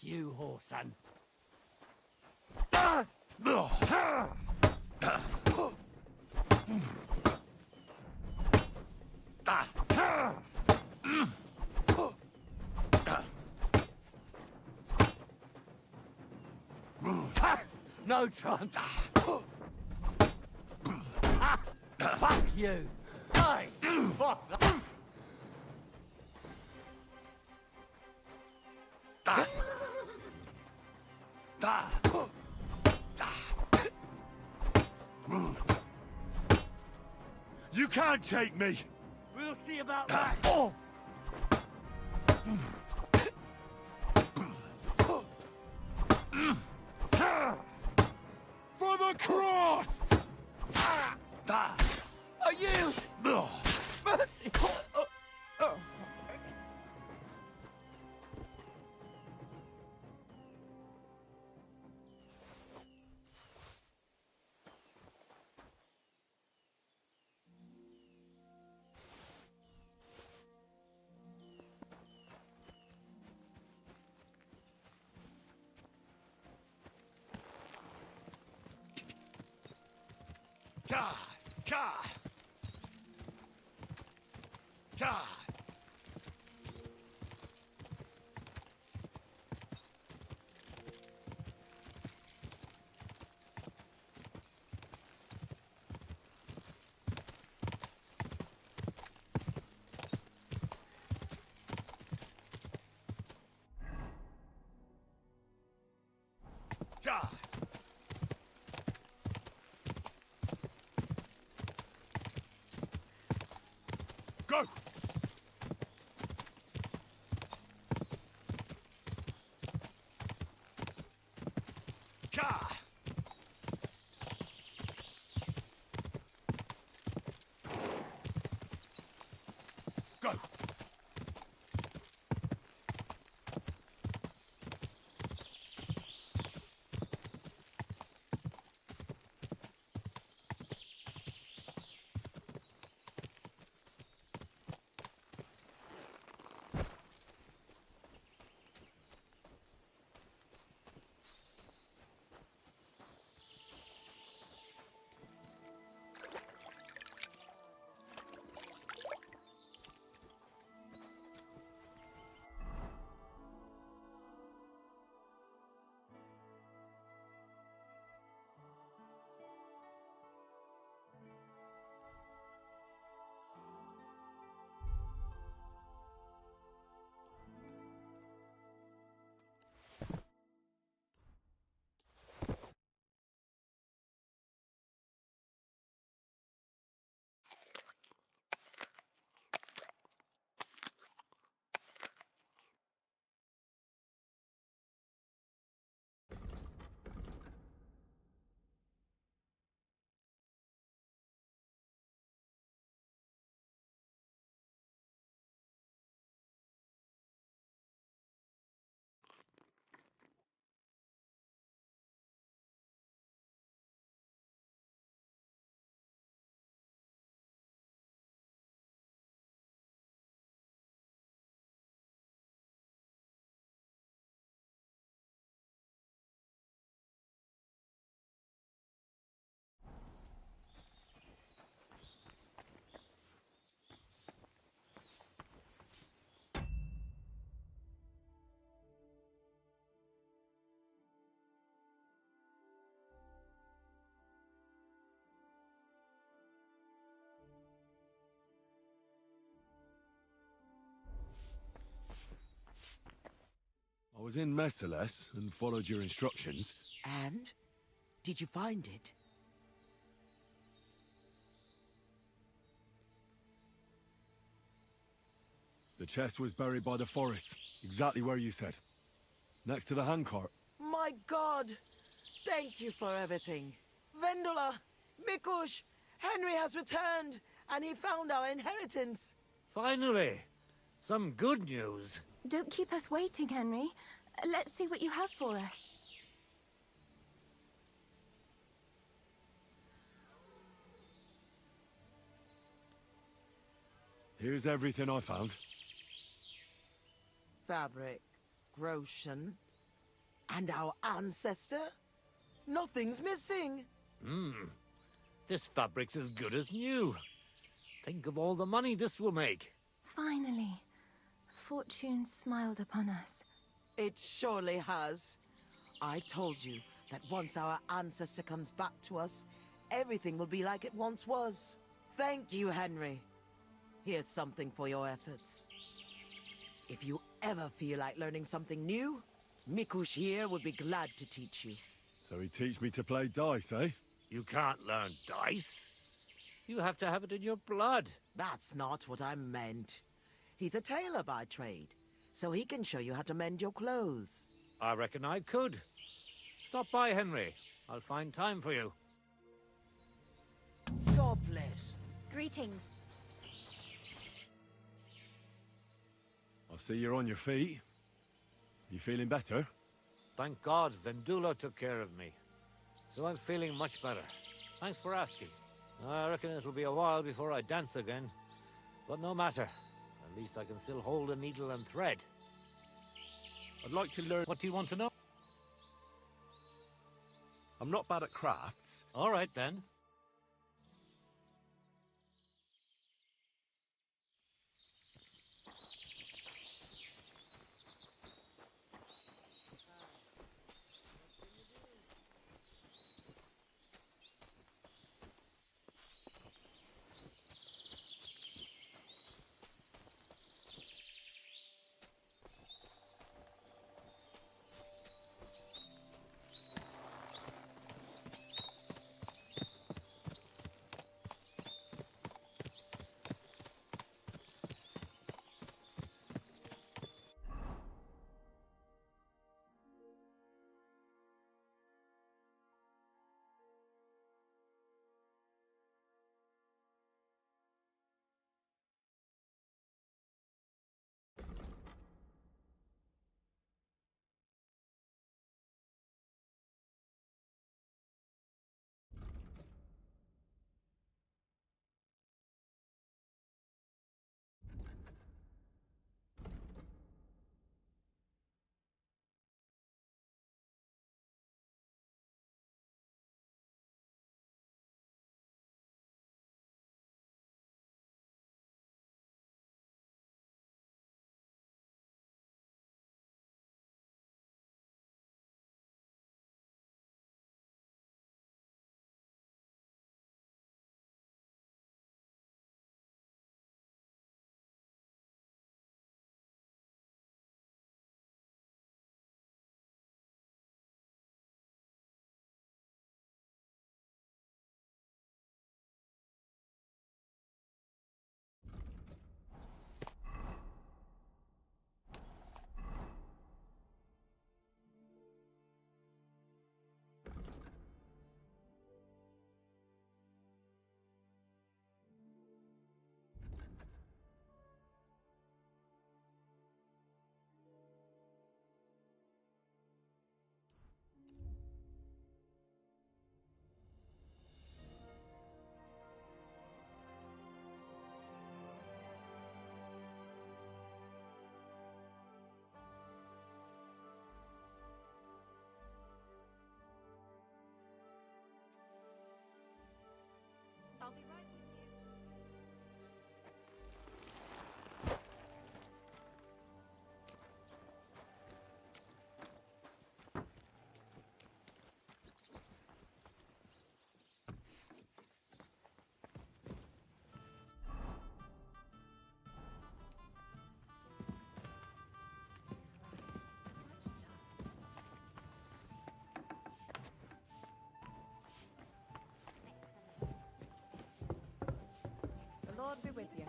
you, Horsan. No chance. Fuck you. Hey. You can't take me! We'll see about that. For the cross! I yield. Mercy. God! God! God! God! Go! God! Go! I was in Merciless and followed your instructions. And? Did you find it? The chest was buried by the forest, exactly where you said. Next to the handcart. My God! Thank you for everything. Vendula, Mikush, Henry has returned, and he found our inheritance. Finally, some good news. Don't keep us waiting, Henry. Let's see what you have for us. Here's everything I found. Fabric, groschen, And our ancestor? Nothing's missing. This fabric's as good as new. Think of all the money this will make. Finally, fortune smiled upon us. It surely has. I told you that once our ancestor comes back to us, everything will be like it once was. Thank you, Henry. Here's something for your efforts. If you ever feel like learning something new, Mikush here would be glad to teach you. So he teach me to play dice, eh? You can't learn dice. You have to have it in your blood. That's not what I meant. He's a tailor by trade, so he can show you how to mend your clothes. I reckon I could. Stop by, Henry. I'll find time for you. God bless. Greetings. I see you're on your feet. You feeling better? Thank God Vendula took care of me. So I'm feeling much better. Thanks for asking. I reckon it'll be a while before I dance again. But no matter. At least I can still hold a needle and thread. I'd like to learn... What do you want to know? I'm not bad at crafts. All right, then. I'll be right with you. The Lord be with you.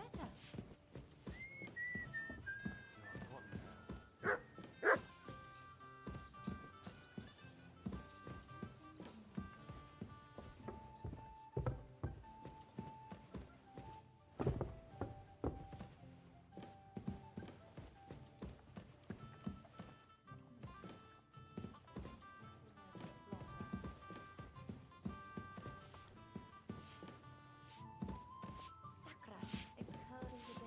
Sacra, it curls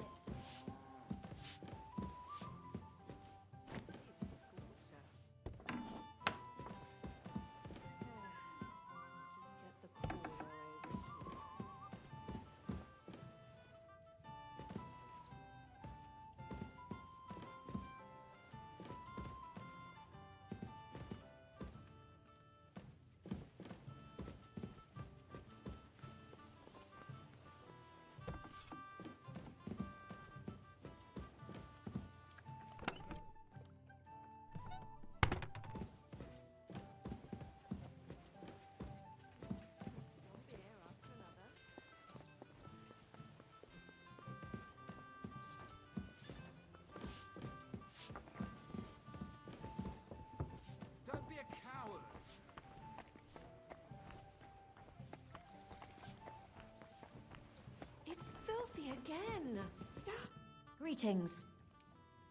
Greetings.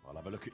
I'll have a look at...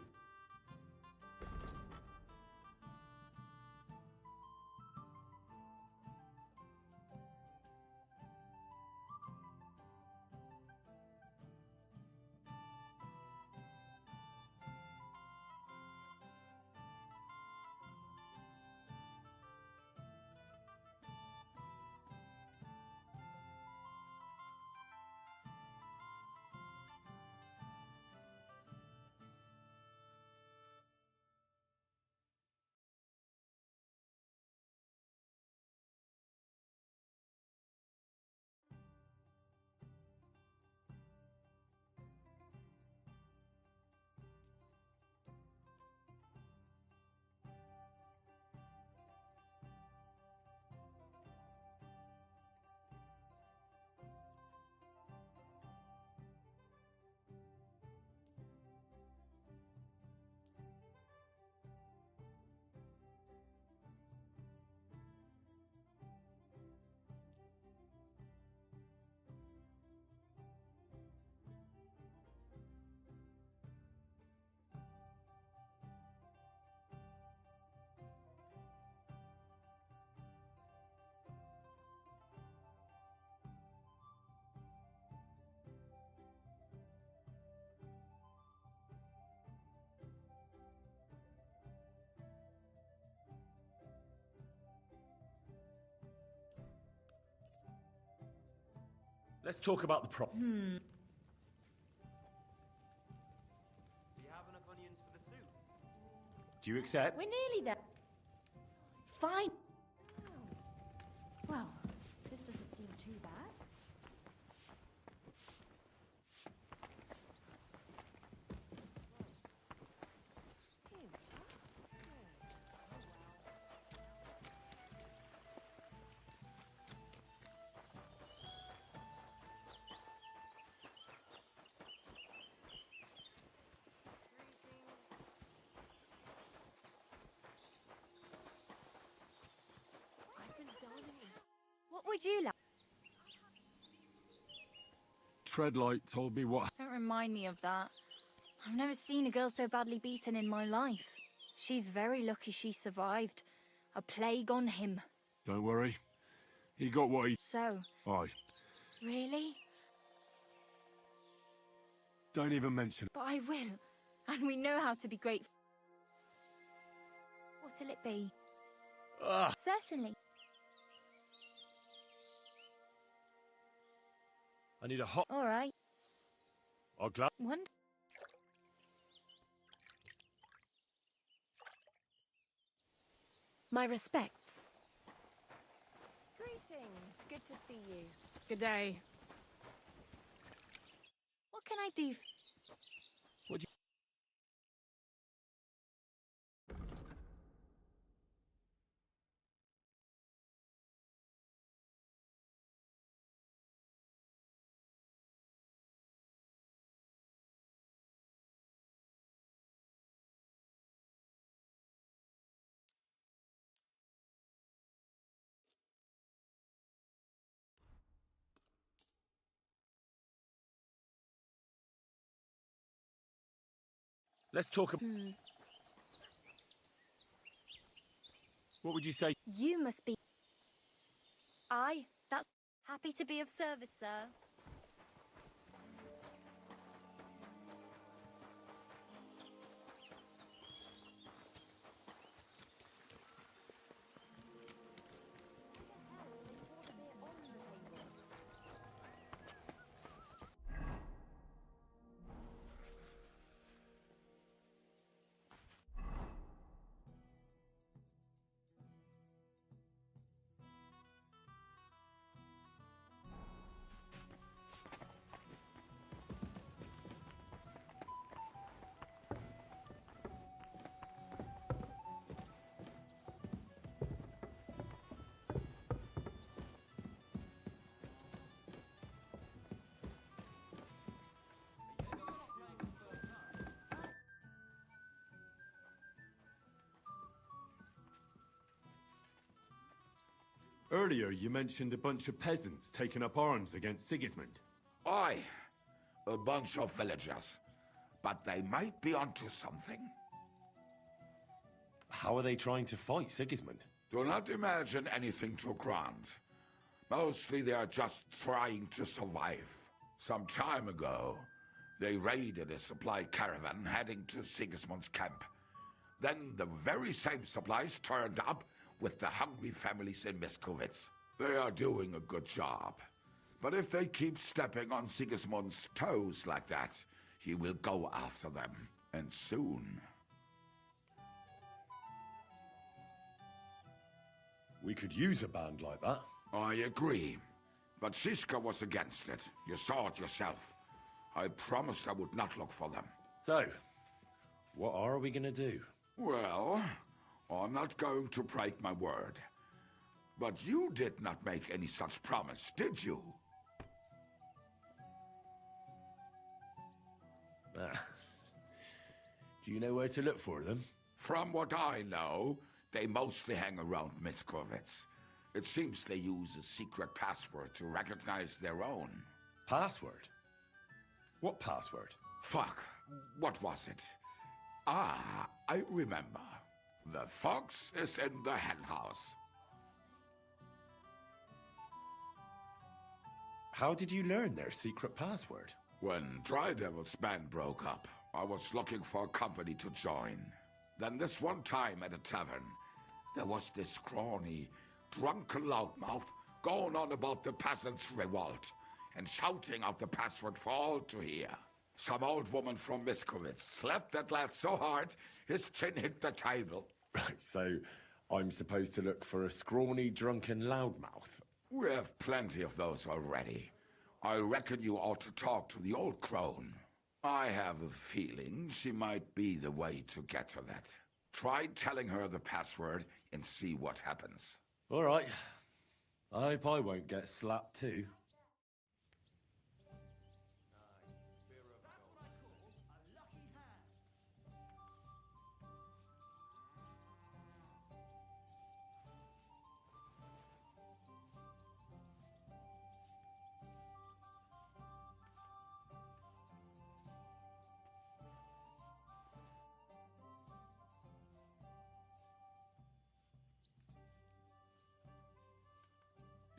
Let's talk about the problem. Do you have enough onions for the soup? Do you accept? We're nearly there. Fine. Well, this doesn't seem too bad. What would you like? Treadlight told me what... Don't remind me of that. I've never seen a girl so badly beaten in my life. She's very lucky she survived. A plague on him. Don't worry. He got what he... So, Aye. really? Don't even mention it. But I will. And we know how to be grateful. What'll it be? Certainly. I need a hot... All right. I'll glad... One. My respects. Greetings. Good to see you. Good day. What can I do? What do Let's talk about... What would you say? You must be. Aye, that's happy to be of service, sir. Earlier, you mentioned a bunch of peasants taking up arms against Sigismund. Aye, a bunch of villagers. but they might be onto something. How are they trying to fight Sigismund? Do not imagine anything too grand. Mostly they are just trying to survive. Some time ago, they raided a supply caravan heading to Sigismund's camp. Then the very same supplies turned up with the hungry families in Miskovitz. They are doing a good job. But if they keep stepping on Sigismund's toes like that, he will go after them, and soon. We could use a band like that. I agree. But Shiska was against it. You saw it yourself. I promised I would not look for them. So, what are we gonna do? Well, I'm not going to break my word. But you did not make any such promise, did you? Ah. Do you know where to look for them? From what I know, they mostly hang around Miskovitz. It seems they use a secret password to recognize their own. Password? What password? Fuck, what was it? Ah, I remember. The fox is in the henhouse. How did you learn their secret password? When Dry Devil's band broke up, I was looking for a company to join. Then this one time at a tavern, there was this scrawny, drunken loudmouth going on about the peasants' revolt and shouting out the password for all to hear. Some old woman from Miskovitz slapped that lad so hard, his chin hit the table. Right, so I'm supposed to look for a scrawny, drunken loudmouth. We have plenty of those already. I reckon you ought to talk to the old crone. I have a feeling she might be the way to get to that. Try telling her the password and see what happens. All right. I hope I won't get slapped too.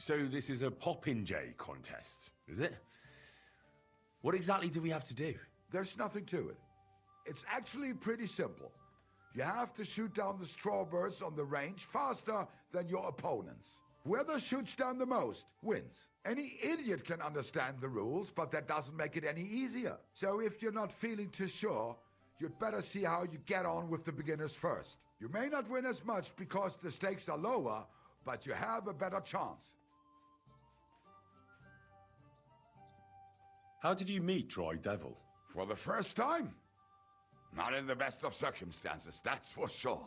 So this is a Popinjay contest, is it? What exactly do we have to do? There's nothing to it. It's actually pretty simple. You have to shoot down the strawbirds on the range faster than your opponents. Whoever shoots down the most wins. Any idiot can understand the rules, but that doesn't make it any easier. So if you're not feeling too sure, you'd better see how you get on with the beginners first. You may not win as much because the stakes are lower, but you have a better chance. How did you meet Dry Devil? For the first time? Not in the best of circumstances, that's for sure.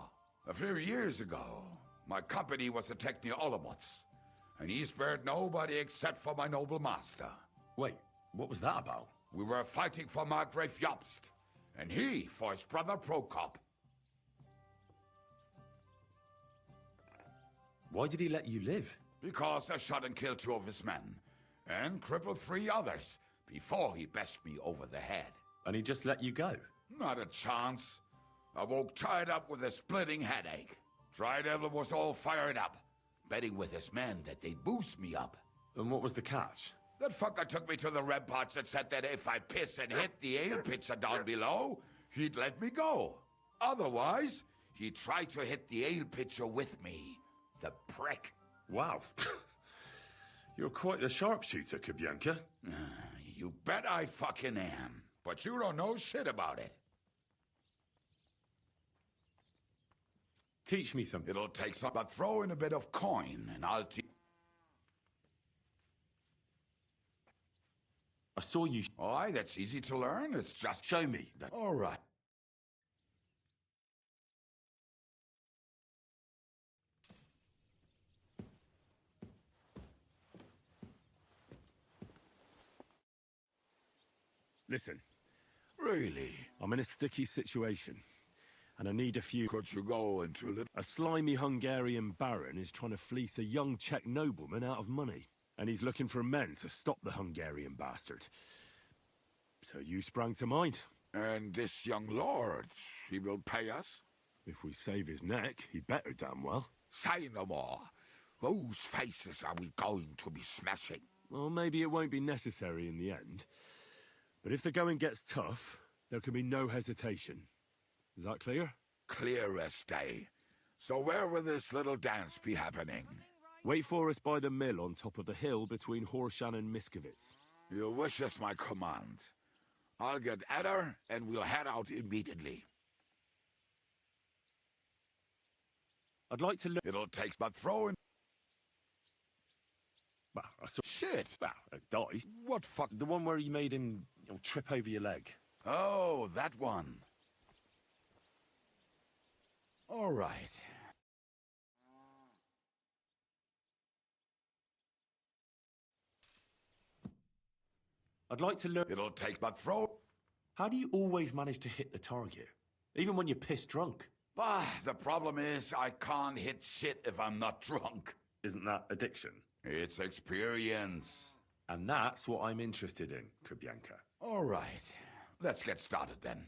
A few years ago, my company was attacked near Olomouc, and he spared nobody except for my noble master. Wait, what was that about? We were fighting for Margrave Jobst, and he for his brother Prokop. Why did he let you live? Because I shot and killed 2 of his men, and crippled 3 others, before he bashed me over the head. And he just let you go? Not a chance. I woke tied up with a splitting headache. Dry Devil was all fired up, betting with his men that they'd boost me up. And what was the catch? That fucker took me to the ramparts and said that if I piss and hit the ale pitcher down below, he'd let me go. Otherwise, he'd try to hit the ale pitcher with me. The prick. Wow. You're quite the sharpshooter, Kabyanka. You bet I fucking am. But you don't know shit about it. Teach me something. It'll take some, but throw in a bit of coin and I'll teach. I saw you. Aye, that's easy to learn. It's just... Show me. All right. Listen, Really? I'm in a sticky situation, and I need a few... Could you go into a little... A slimy Hungarian baron is trying to fleece a young Czech nobleman out of money, and he's looking for men to stop the Hungarian bastard. So you sprang to mind. And this young lord, he will pay us? If we save his neck, he better damn well. Say no more. Whose faces are we going to be smashing? Well, maybe it won't be necessary in the end. But if the going gets tough, there can be no hesitation. Is that clear? Clear as day. So where will this little dance be happening? Wait for us by the mill on top of the hill between Horshan and Miskovitz. Your wish is my command. I'll get Edder, and we'll head out immediately. I'd like to look... It'll take but throwing... Well, I saw... Shit! Well, a dice. What fuck? The one where you made him trip over your leg. Oh, that one. All right. I'd like to learn... It'll take but throw... How do you always manage to hit the target? Even when you're pissed drunk? The problem is I can't hit shit if I'm not drunk. Isn't that addiction? It's experience. And that's what I'm interested in, Kubyanka. All right. Let's get started then.